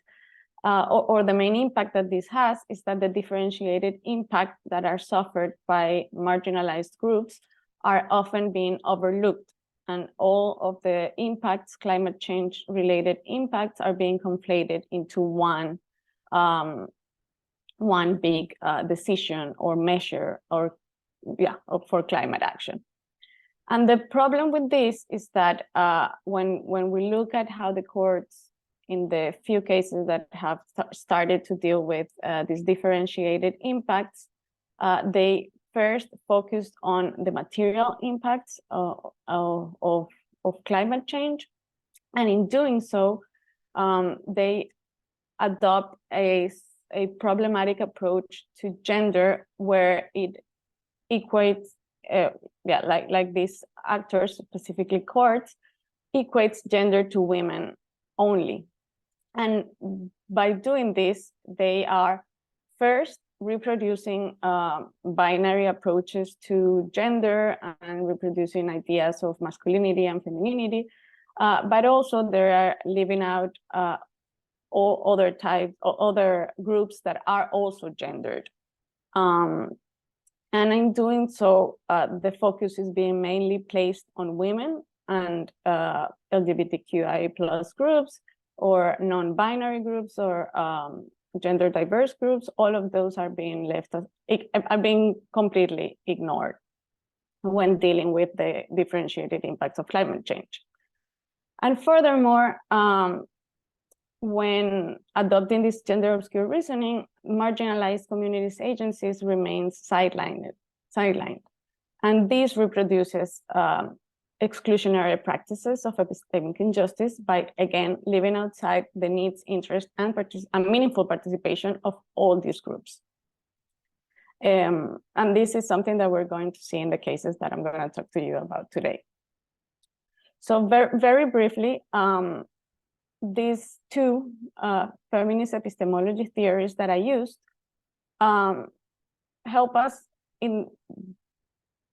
or the main impact that this has, is that the differentiated impact that are suffered by marginalized groups are often being overlooked, and all of the impacts, climate change related impacts, are being conflated into one big decision or measure, or for climate action. And the problem with this is that when we look at how the courts, in the few cases that have started to deal with these differentiated impacts, they first focused on the material impacts of climate change. And in doing so, they adopt a problematic approach to gender, where it equates, like these actors, specifically courts, equates gender to women only. And by doing this, they are first reproducing binary approaches to gender and reproducing ideas of masculinity and femininity, but also they are leaving out all other types, or other groups that are also gendered. And in doing so, the focus is being mainly placed on women and LGBTQIA+ groups, or non-binary groups, or gender diverse groups. All of those are being being completely ignored when dealing with the differentiated impacts of climate change. And furthermore, when adopting this gender obscure reasoning, marginalized communities agencies remains sidelined. And this reproduces exclusionary practices of epistemic injustice by, again, leaving outside the needs, interest, and meaningful participation of all these groups. And this is something that we're going to see in the cases that I'm going to talk to you about today. So very briefly, these two feminist epistemology theories that I used help us in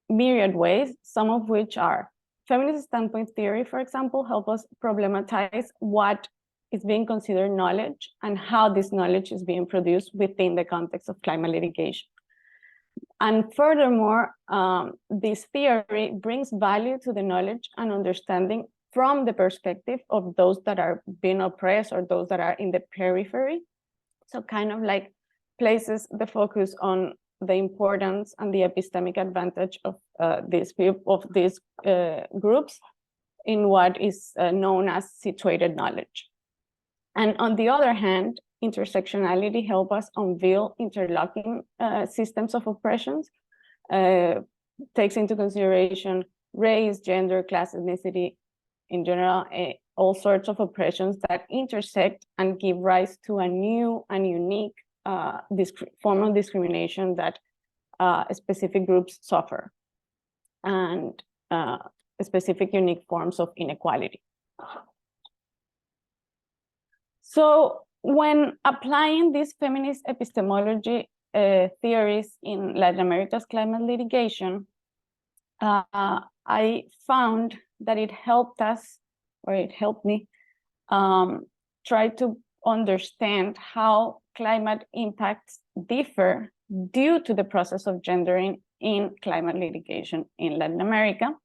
myriad ways, some of which are feminist standpoint theory, for example, help us problematize what is being considered knowledge and how this knowledge is being produced within the context of climate litigation. And furthermore, this theory brings value to the knowledge and understanding from the perspective of those that are being oppressed or those that are in the periphery. So kind of like places the focus on the importance and the epistemic advantage of these groups in what is known as situated knowledge. And on the other hand, intersectionality helps us unveil interlocking systems of oppressions, takes into consideration race, gender, class, ethnicity, in general, all sorts of oppressions that intersect and give rise to a new and unique form of discrimination that specific groups suffer, and specific unique forms of inequality. So when applying these feminist epistemology theories in Latin America's climate litigation, I found that it helped us, or it helped me, try to understand how climate impacts differ due to the process of gendering in climate litigation in Latin America,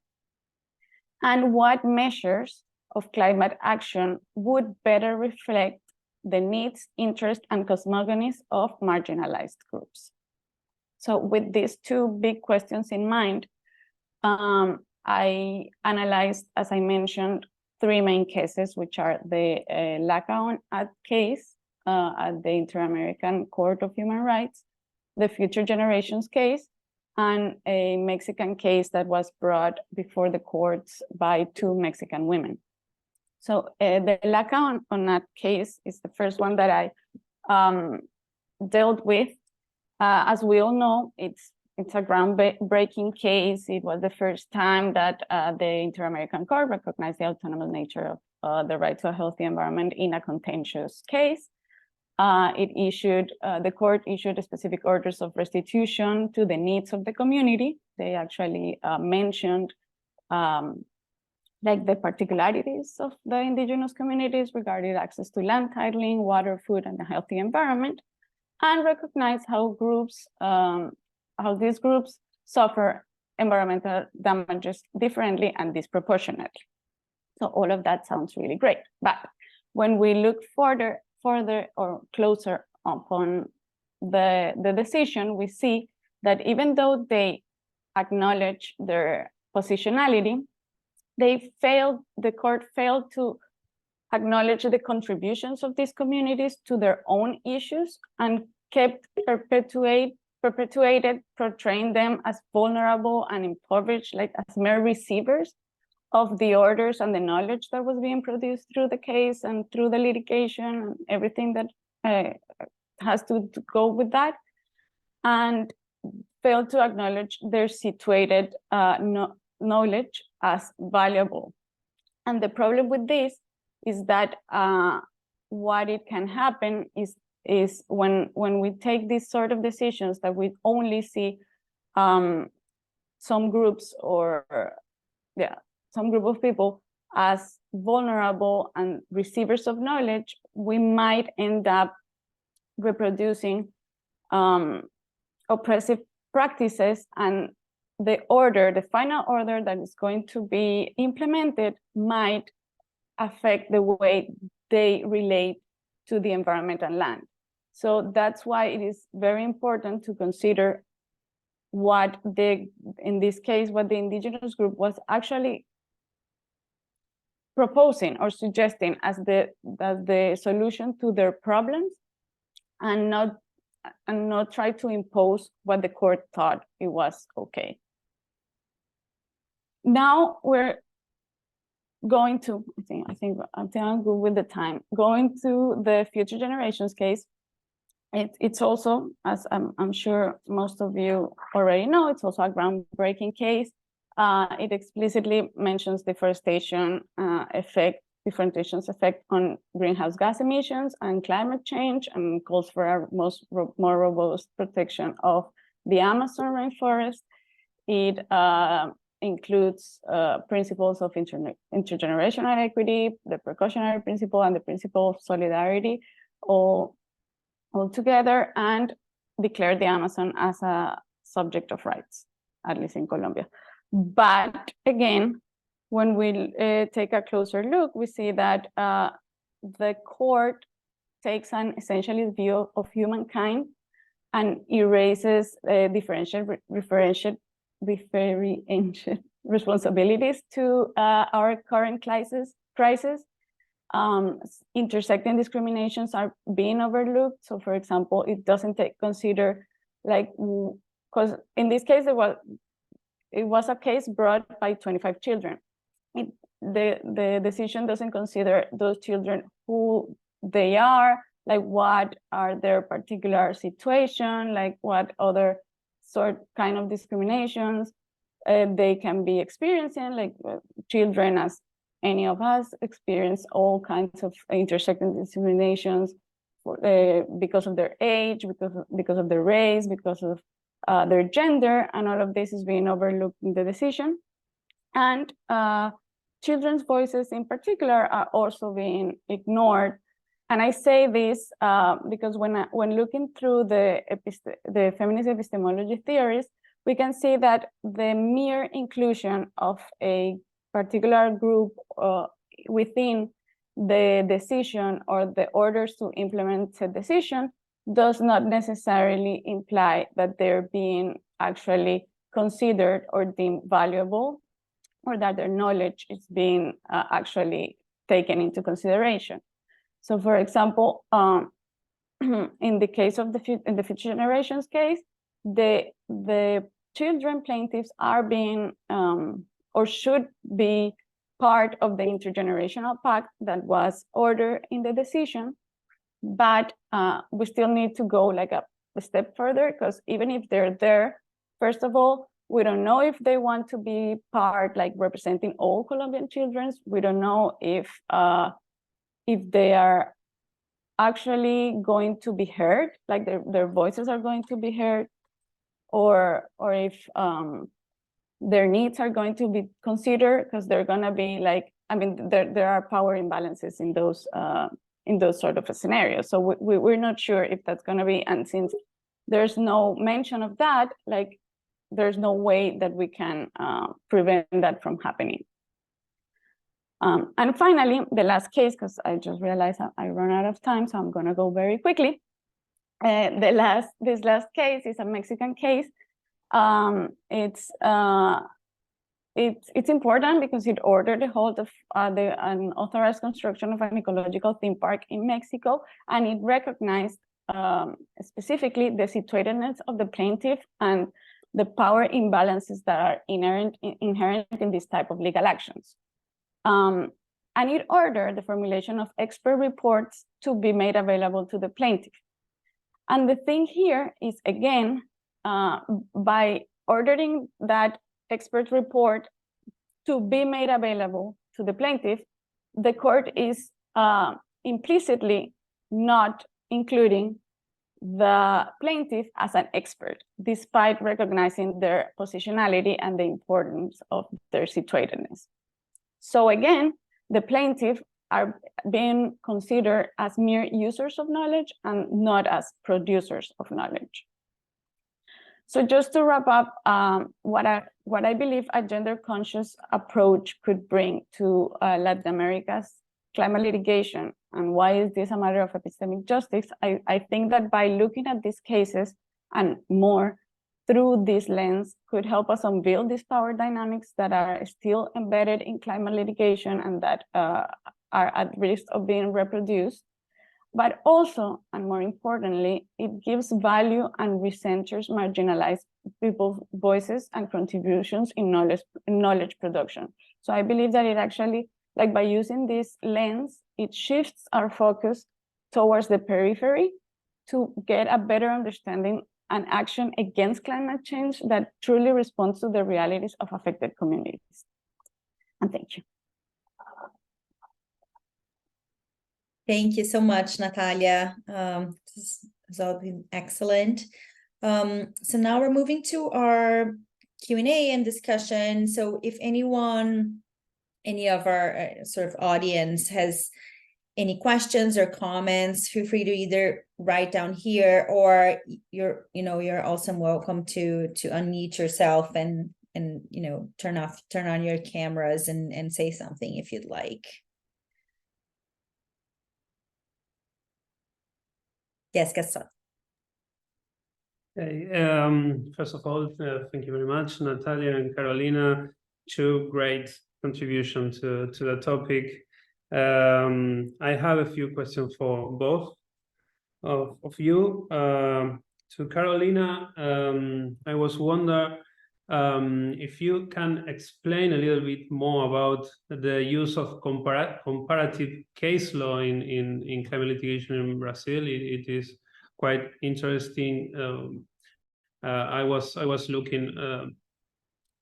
and what measures of climate action would better reflect the needs, interests, and cosmogonies of marginalized groups. So with these two big questions in mind, I analyzed, as I mentioned, three main cases, which are the Lacaon case at the Inter-American Court of Human Rights, the Future Generations case, and a Mexican case that was brought before the courts by two Mexican women. So the Lacaon case is the first one that I dealt with. As we all know, it's a groundbreaking case. It was the first time that the Inter-American Court recognized the autonomous nature of the right to a healthy environment in a contentious case. The court issued specific orders of restitution to the needs of the community. They actually mentioned like the particularities of the indigenous communities regarding access to land titling, water, food, and a healthy environment, and recognize how these groups suffer environmental damages differently and disproportionately. So all of that sounds really great. But when we look further or closer upon the decision, we see that even though they acknowledge their positionality, the court failed to acknowledge the contributions of these communities to their own issues and kept perpetuated portraying them as vulnerable and impoverished, like as mere receivers of the orders and the knowledge that was being produced through the case and through the litigation and everything that has to go with that, and failed to acknowledge their situated knowledge as valuable. And the problem with this is that what it can happen is when we take these sort of decisions that we only see some groups some group of people as vulnerable and receivers of knowledge, we might end up reproducing oppressive practices, and the final order that is going to be implemented might affect the way they relate to the environment and land. So that's why it is very important to consider in this case, what the indigenous group was actually proposing or suggesting as the solution to their problems, and not try to impose what the court thought it was okay. Now we're going to, I think I'm good with the time, going to the future generations case. It's also, as I'm sure most of you already know, it's also a groundbreaking case. It explicitly mentions deforestation differentiation's effect on greenhouse gas emissions and climate change, and calls for a more robust protection of the Amazon rainforest. It includes principles of intergenerational equity, the precautionary principle, and the principle of solidarity all together, and declared the Amazon as a subject of rights, at least in Colombia. But again, when we take a closer look, we see that the court takes an essentialist view of humankind and erases differential responsibilities to our current crisis. Intersecting discriminations are being overlooked. So, for example, it doesn't consider, like, because in this case it was a case brought by 25 children. The decision doesn't consider those children, who they are, like what are their particular situation, like what other kind of discriminations they can be experiencing. Like children, as any of us, experience all kinds of intersecting discriminations because of their age, because of their race, because of their gender, and all of this is being overlooked in the decision. And children's voices in particular are also being ignored. And I say this because when looking through the feminist epistemology theories, we can see that the mere inclusion of a particular group within the decision or the orders to implement a decision does not necessarily imply that they're being actually considered or deemed valuable, or that their knowledge is being actually taken into consideration. So, for example, in the case of the future generations case, the children plaintiffs are being or should be part of the intergenerational pact that was ordered in the decision, but we still need to go like a step further, because even if they're there, first of all, we don't know if they want to be part, like representing all Colombian children. We don't know if they are actually going to be heard, like their voices are going to be heard, or if their needs are going to be considered, because they're going to be like, I mean, there are power imbalances in those sort of scenarios. So we're not sure if that's going to be, and since there's no mention of that, like there's no way that we can prevent that from happening. And finally, the last case, because I just realized I run out of time, so I'm going to go very quickly. This last case is a Mexican case. It's important because it ordered the halt of the unauthorized construction of an ecological theme park in Mexico, and it recognized specifically the situatedness of the plaintiff and the power imbalances that are inherent in this type of legal actions. And it ordered the formulation of expert reports to be made available to the plaintiff. And the thing here is, again, by ordering that expert report to be made available to the plaintiff, the court is implicitly not including the plaintiff as an expert, despite recognizing their positionality and the importance of their situatedness. So again, the plaintiff are being considered as mere users of knowledge and not as producers of knowledge. So just to wrap up, what I believe a gender-conscious approach could bring to Latin America's climate litigation, and why is this a matter of epistemic justice, I think that by looking at these cases and more, through this lens could help us unveil these power dynamics that are still embedded in climate litigation and that are at risk of being reproduced. But also, and more importantly, it gives value and recenters marginalized people's voices and contributions in knowledge production. So I believe that it actually, like by using this lens, it shifts our focus towards the periphery to get a better understanding and action against climate change that truly responds to the realities of affected communities. And thank you. Thank you so much, Natalia. This has all been excellent. So now we're moving to our Q&A and discussion. So if anyone, any of our sort of audience has any questions or comments, feel free to either write down here, or you're also welcome to unmute yourself and turn on your cameras and say something if you'd like. Yes, Gastón. Okay, first of all, thank you very much, Natalia and Carolina. Two great contributions to the topic. I have a few questions for both of you. To Carolina, I was wondering if you can explain a little bit more about the use of comparative case law in climate litigation in Brazil. It is quite interesting. I was looking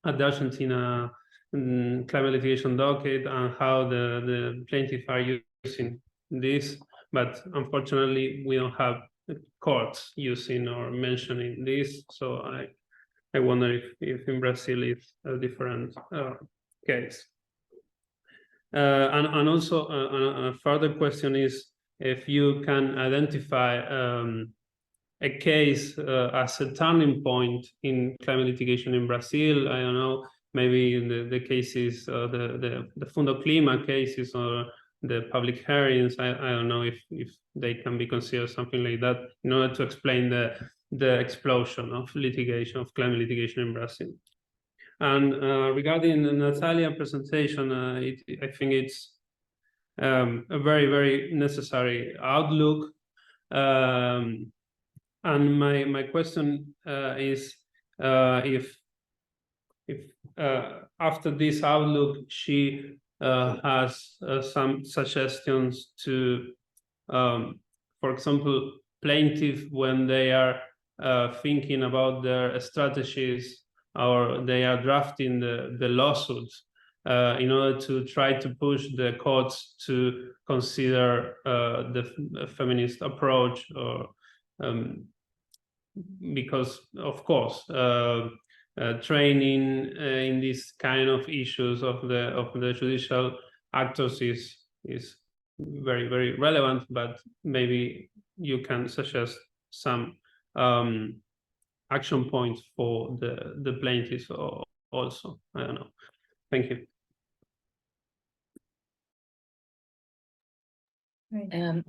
at the Argentina climate litigation docket and how the plaintiffs are using this, but unfortunately we don't have courts using or mentioning this. So I wonder if in Brazil it's a different case. And also a further question is if you can identify a case as a turning point in climate litigation in Brazil. I don't know, maybe the cases, the Fundo Clima cases or the public hearings. I don't know if they can be considered something like that in order to explain the explosion of litigation, of climate litigation in Brazil. And regarding the Natalia presentation, I think it's a very, very necessary outlook. And my question is if after this outlook, she has some suggestions to, for example, plaintiffs when they are thinking about their strategies or they are drafting the lawsuits in order to try to push the courts to consider the feminist approach, or because of course training in these kind of issues of the judicial actors is very, very relevant, but maybe you can suggest some action points for the plaintiffs also. I don't know. Thank you.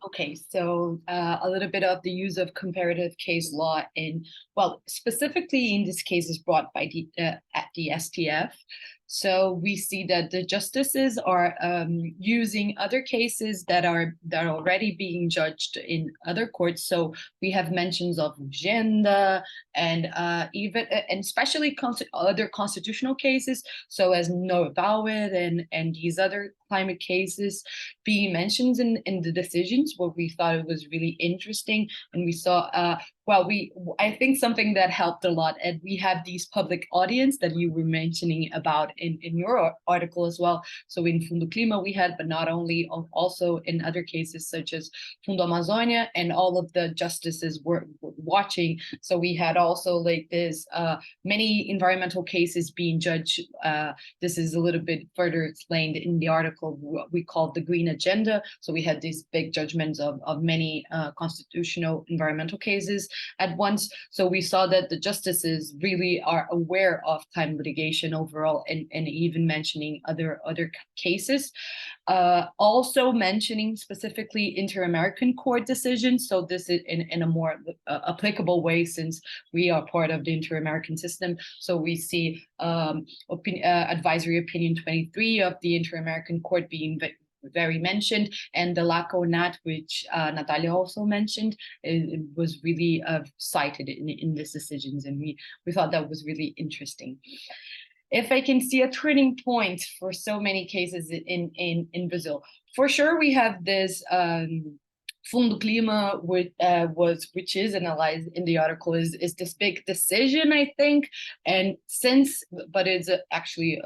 Okay, so a little bit of the use of comparative case law in, well, specifically in this case is brought by at the STF. So we see that the justices are using other cases that are already being judged in other courts. So we have mentions of agenda and even and especially other constitutional cases, so as Norvawid and these other climate cases being mentioned in the decisions. What we thought it was really interesting, and we saw I think something that helped a lot, and we have these public audience that you were mentioning about in your article as well. So in Fundo Clima we had, but not only, also in other cases such as Fundo Amazonia, and all of the justices were watching. So we had also like this many environmental cases being judged. This is a little bit further explained in the article, what we call the green agenda. So we had these big judgments of many constitutional environmental cases. at once. So we saw that the justices really are aware of climate litigation overall, and even mentioning other cases. Also mentioning specifically Inter-American Court decisions. So this is in a more applicable way, since we are part of the Inter-American system. So we see advisory opinion 23 of the Inter-American Court being very mentioned, and the LACA-UNEP, which Natalia also mentioned, it was really cited in these decisions, and we thought that was really interesting. If I can see a turning point for so many cases in Brazil, for sure we have this Fundo Clima, which is analyzed in the article, is this big decision, I think, and but it's actually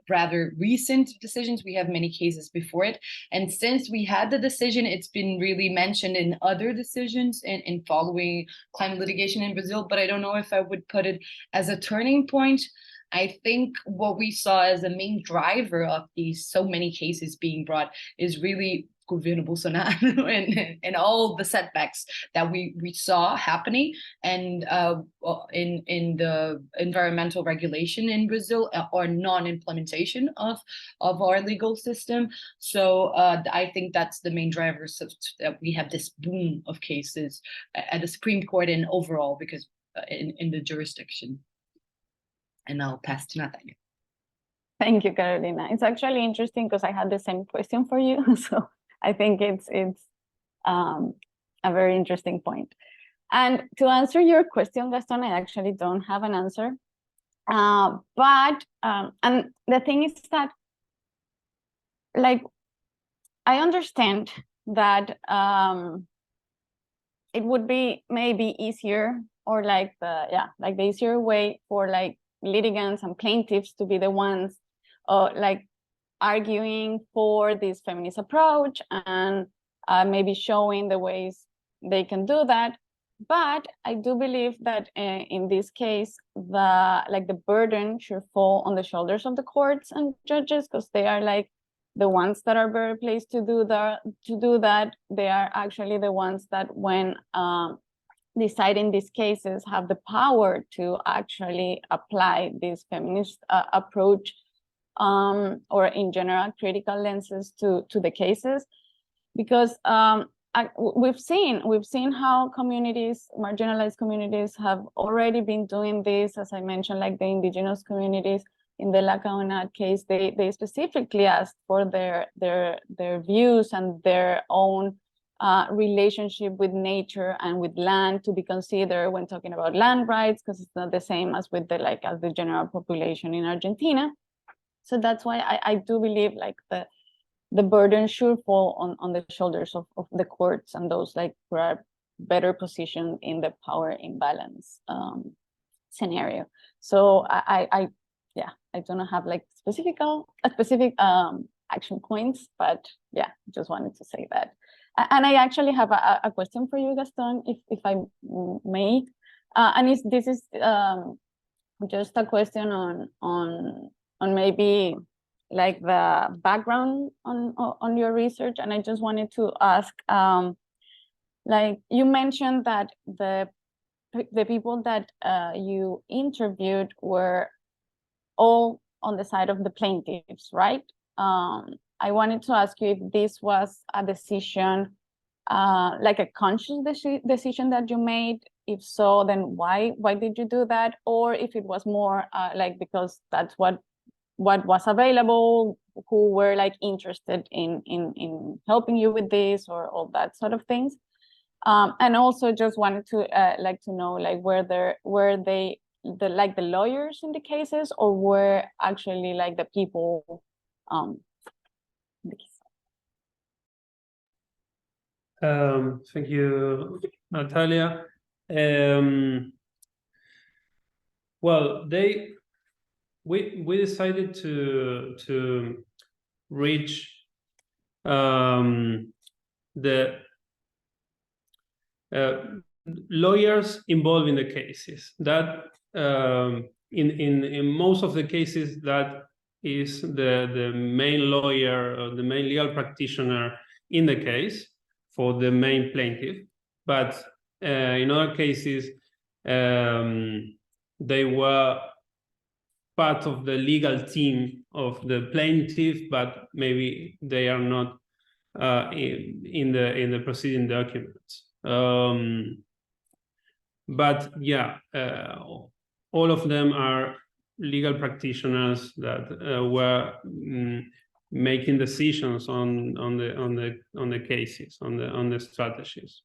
rather recent decisions. We have many cases before it, and since we had the decision, it's been really mentioned in other decisions in following climate litigation in Brazil, but I don't know if I would put it as a turning point. I think what we saw as the main driver of these so many cases being brought is really Governo Bolsonaro and all the setbacks that we saw happening, and in the environmental regulation in Brazil, or non-implementation of our legal system. So I think that's the main driver, so that we have this boom of cases at the Supreme Court and overall, because in the jurisdiction. And I'll pass to Natalia. Thank you, Carolina. It's actually interesting because I had the same question for you. So I think it's a very interesting point. And to answer your question, Gaston, I actually don't have an answer. But and the thing is that, like, I understand that it would be maybe easier, or like the easier way for like litigants and plaintiffs to be the ones like arguing for this feminist approach and maybe showing the ways they can do that. But I do believe that in this case, the burden should fall on the shoulders of the courts and judges, because they are like the ones that are better placed to do that. They are actually the ones that, when deciding these cases, have the power to actually apply this feminist approach, or in general critical lenses to the cases, because we've seen how communities, marginalized communities, have already been doing this. As I mentioned, like the indigenous communities in the LACA-UNEP case, they specifically asked for their views and their own relationship with nature and with land to be considered when talking about land rights, because it's not the same as with the general population in Argentina. So that's why I do believe like the burden should fall on the shoulders of the courts and those like who are better positioned in the power imbalance scenario. So I don't have like specific action points, but yeah, just wanted to say that. And I actually have a question for you, Gaston, if I may, and this is just a question on maybe like the background on your research. And I just wanted to ask, like you mentioned that the people that you interviewed were all on the side of the plaintiffs, right? I wanted to ask you if this was a decision, like a conscious decision that you made. If so, then why did you do that? Or if it was more like because that's what was available, who were like interested in helping you with this, or all that sort of things. And also just wanted to like to know, like, were they the lawyers in the cases, or were actually like the people Thank you, Natalia. Well, we decided to reach the lawyers involved in the cases. That in most of the cases, that is the main lawyer or the main legal practitioner in the case for the main plaintiff. But in other cases, they were part of the legal team of the plaintiff, but maybe they are not in the proceeding documents. But yeah, all of them are legal practitioners that were making decisions on the cases, on the strategies.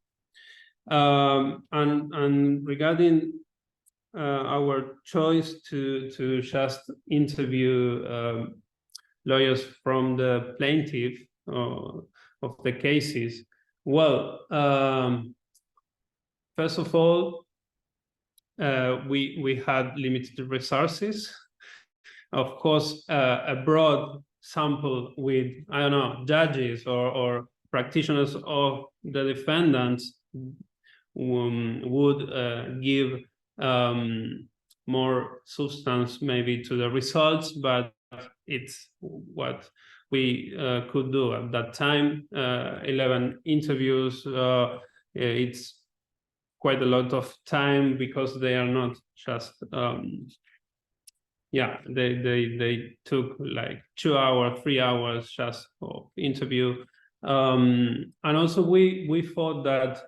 And regarding our choice to just interview lawyers from the plaintiff of the cases, well, first of all, we had limited resources. Of course, a broad sample with, I don't know, judges or practitioners of the defendants would give more substance maybe to the results, but it's what we could do at that time. 11 interviews, it's quite a lot of time because they are not just they took like 2 hours, 3 hours just for interview. And also we thought that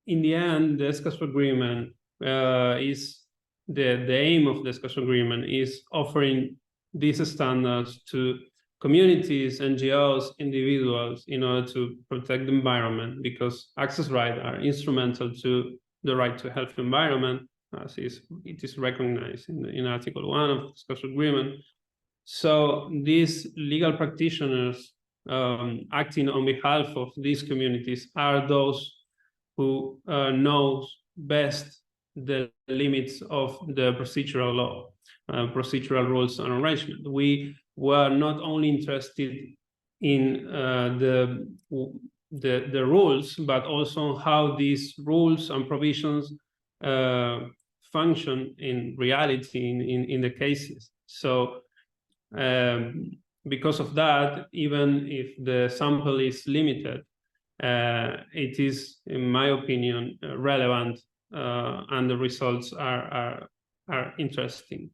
in the end, the Escazú Agreement is the aim of the Escazú Agreement is offering these standards to communities, NGOs, individuals in order to protect the environment, because access rights are instrumental to the right to a healthy environment, as it is recognized in Article 1 of the Escazú Agreement. So these legal practitioners acting on behalf of these communities are those who knows best the limits of the procedural law, procedural rules and arrangement. We were not only interested in the rules, but also how these rules and provisions function in reality in the cases. So because of that, even if the sample is limited, it is, in my opinion, relevant, and the results are interesting.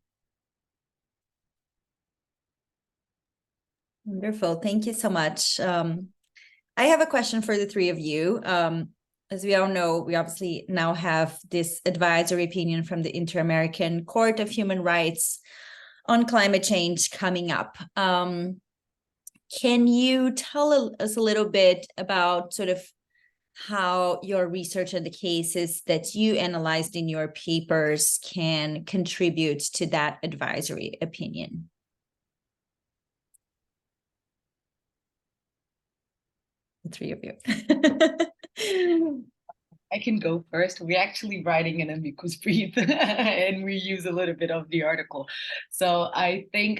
Wonderful. Thank you so much. I have a question for the three of you. As we all know, we obviously now have this advisory opinion from the Inter-American Court of Human Rights on climate change coming up. Can you tell us a little bit about sort of how your research and the cases that you analyzed in your papers can contribute to that advisory opinion? The three of you. I can go first. We're actually writing an amicus brief and we use a little bit of the article. So I think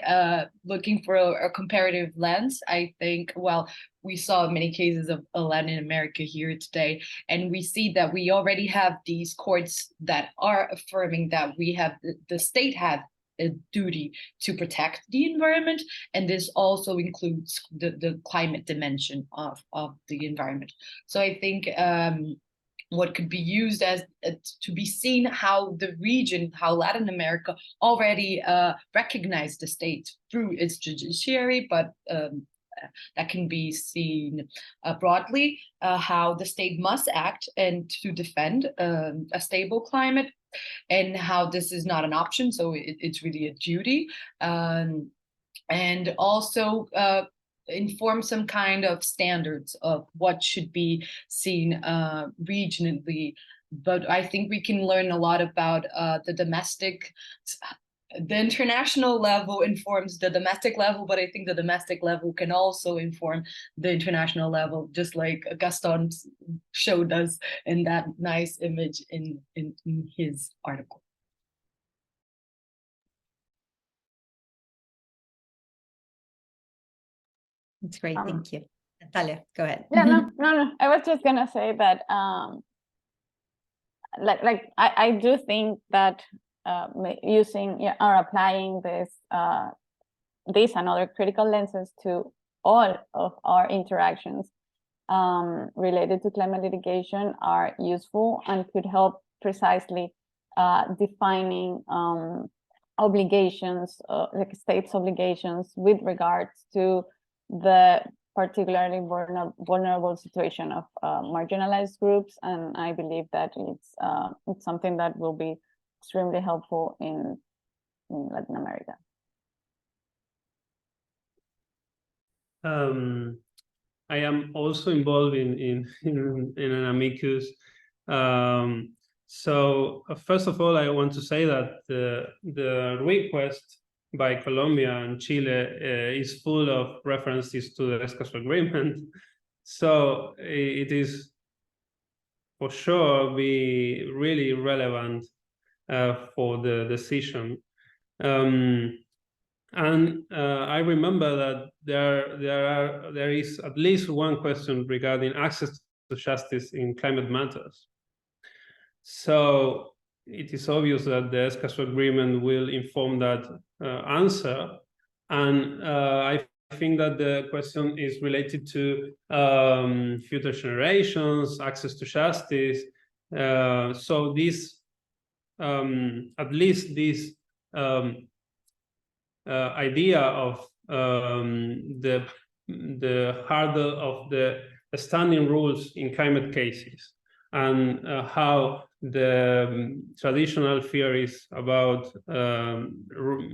looking for a comparative lens, I think, well, we saw many cases of Latin America here today, and we see that we already have these courts that are affirming that we have, the state have a duty to protect the environment, and this also includes the climate dimension of the environment. So I think what could be used as to be seen how the region, how Latin America already recognized the state through its judiciary, but that can be seen broadly, how the state must act and to defend a stable climate, and how this is not an option, so it's really a duty, and also inform some kind of standards of what should be seen regionally. But I think we can learn a lot about the domestic. The international level informs the domestic level, but I think the domestic level can also inform the international level, just like Gastón showed us in that nice image in his article. That's great, thank you. Natalia, go ahead. Yeah, no. I was just gonna say that, I do think that using or applying this and other critical lenses to all of our interactions related to climate litigation are useful and could help precisely defining obligations, like states' obligations with regards to the particularly vulnerable situation of marginalized groups. And I believe that it's something that will be extremely helpful in Latin America. I am also involved in an amicus. So first of all, I want to say that the request by Colombia and Chile is full of references to the Escazú Agreement. So it is for sure be really relevant for the decision. And I remember that there is at least one question regarding access to justice in climate matters. So it is obvious that the Escazú Agreement will inform that answer. And I think that the question is related to future generations, access to justice. So this, at least this idea of the hurdle of the standing rules in climate cases, and how the traditional theories about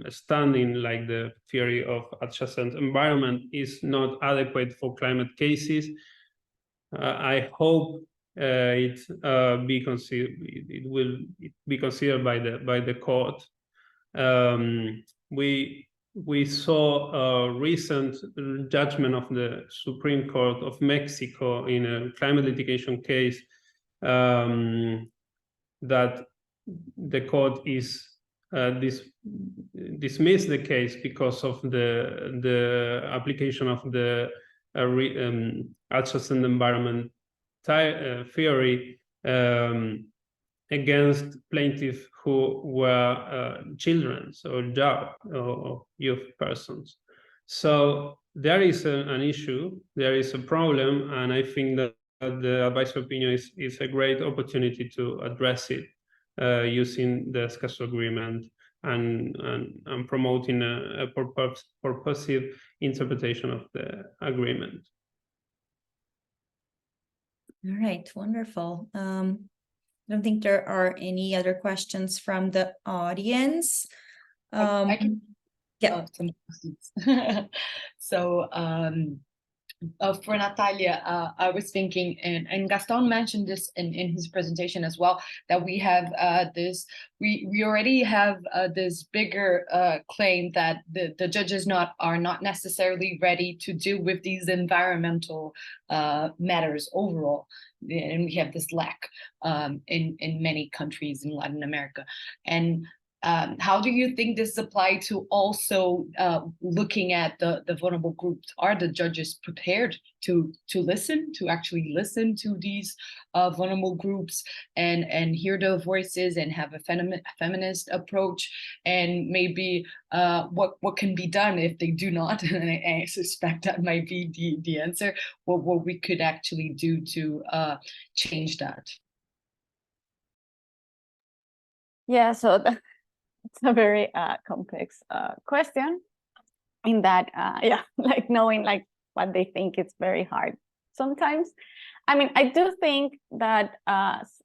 standing, like the theory of adjacent environment, is not adequate for climate cases. I hope it will be considered by the court. We saw a recent judgment of the Supreme Court of Mexico in a climate litigation case, that the court is dismissed the case because of the application of the adjacent environment theory against plaintiffs who were children or youth persons. So there is an issue, there is a problem, and I think that the advisory opinion is a great opportunity to address it using the Escazú Agreement and promoting a purposive interpretation of the agreement. All right, wonderful. I don't think there are any other questions from the audience. I can some questions. So for Natalia, I was thinking, and Gastón mentioned this in his presentation as well, that we have we already have this bigger claim that the judges are not necessarily ready to deal with these environmental matters overall, and we have this lack in many countries in Latin America. And how do you think this applies to also looking at the vulnerable groups? Are the judges prepared to actually listen to these vulnerable groups and hear their voices and have a feminist approach? And maybe what can be done if they do not? And I suspect that might be the answer. What we could actually do to change that? Yeah, so it's a very complex question, in that, yeah, like knowing like what they think, it's very hard sometimes. I mean, I do think that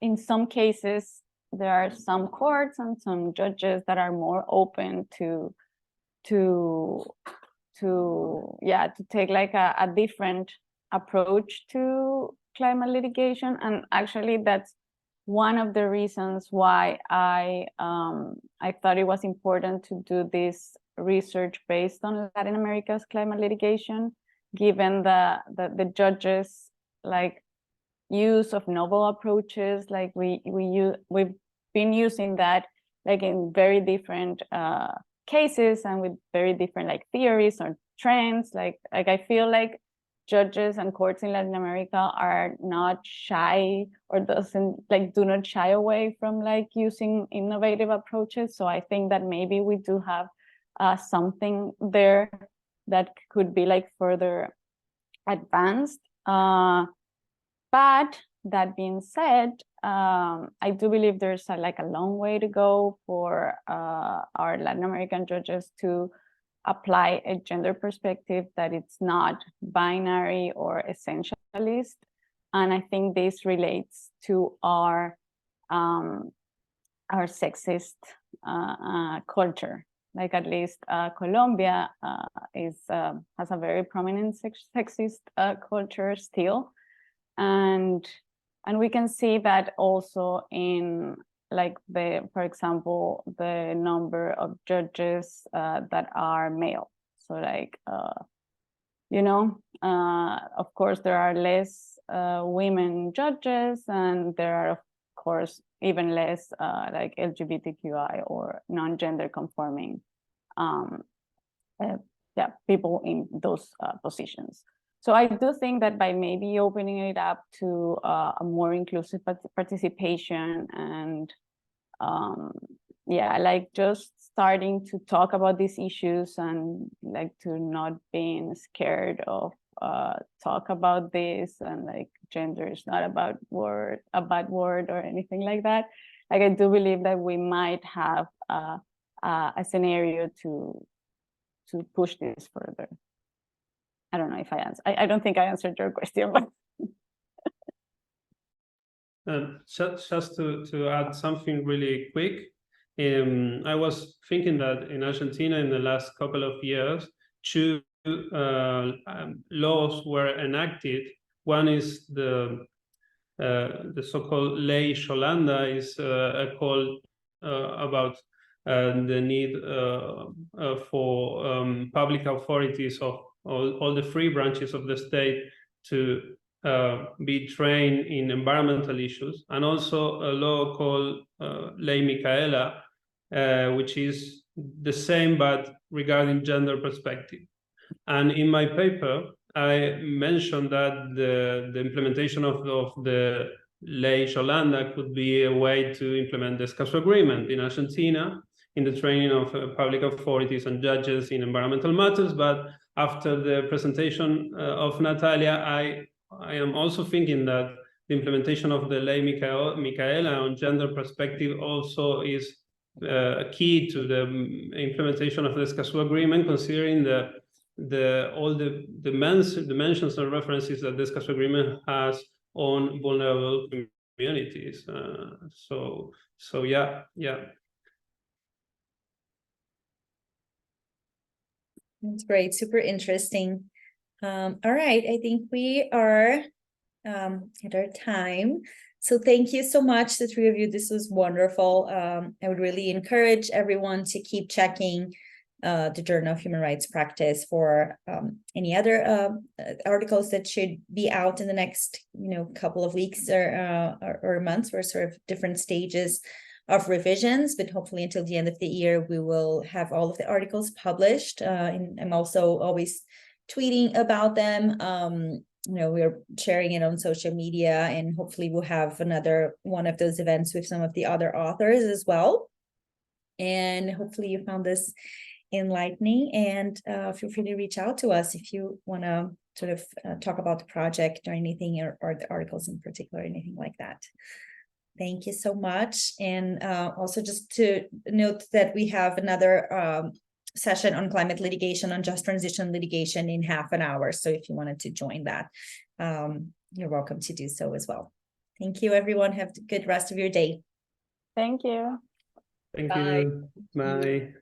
in some cases, there are some courts and some judges that are more open to take like a different approach to climate litigation. And actually that's one of the reasons why I thought it was important to do this research based on Latin America's climate litigation, given the judges' like use of novel approaches. Like we've been using that like in very different cases and with very different like theories or trends. Like I feel like judges and courts in Latin America are not shy, or do not shy away from like using innovative approaches. So I think that maybe we do have something there that could be like further advanced. But that being said, I do believe there's a long way to go for our Latin American judges to apply a gender perspective that it's not binary or essentialist. And I think this relates to our sexist culture. Like at least Colombia has a very prominent sexist culture still. And we can see that also in like for example, the number of judges that are male. So like, you know, of course there are less women judges, and there are of course even less like LGBTQI or non-gender conforming people in those positions. So I do think that by maybe opening it up to a more inclusive participation and like just starting to talk about these issues and like to not being scared of talk about this, and like gender is not a bad word or anything like that. Like I do believe that we might have a scenario to push this further. I don't know if I answered. I don't think I answered your question, but just to add something really quick, I was thinking that in Argentina in the last couple of years, two laws were enacted. One is the so-called Ley Yolanda, is a call about the need for public authorities of all the three branches of the state to be trained in environmental issues, and also a law called Ley Micaela, which is the same but regarding gender perspective. And in my paper, I mentioned that the implementation of the Ley Yolanda could be a way to implement the Escazú Agreement in Argentina in the training of public authorities and judges in environmental matters. But after the presentation of Natalia, I am also thinking that the implementation of the Ley Micaela on gender perspective also is key to the implementation of the Escazú Agreement, considering all the dimensions and references that the Escazú Agreement has on vulnerable communities. So yeah. That's great, super interesting. All right, I think we are at our time. So thank you so much, the three of you. This was wonderful. I would really encourage everyone to keep checking the Journal of Human Rights Practice for any other articles that should be out in the next couple of weeks or months. We're sort of different stages of revisions, but hopefully until the end of the year we will have all of the articles published. And I'm also always tweeting about them. We're sharing it on social media, and hopefully we'll have another one of those events with some of the other authors as well. And hopefully you found this enlightening, and feel free to reach out to us if you want to sort of talk about the project or anything, or the articles in particular, anything like that. Thank you so much. And also just to note that we have another session on climate litigation, on just transition litigation, in half an hour. So if you wanted to join that, you're welcome to do so as well. Thank you, everyone. Have a good rest of your day. Thank you. Thank Bye. you. Bye.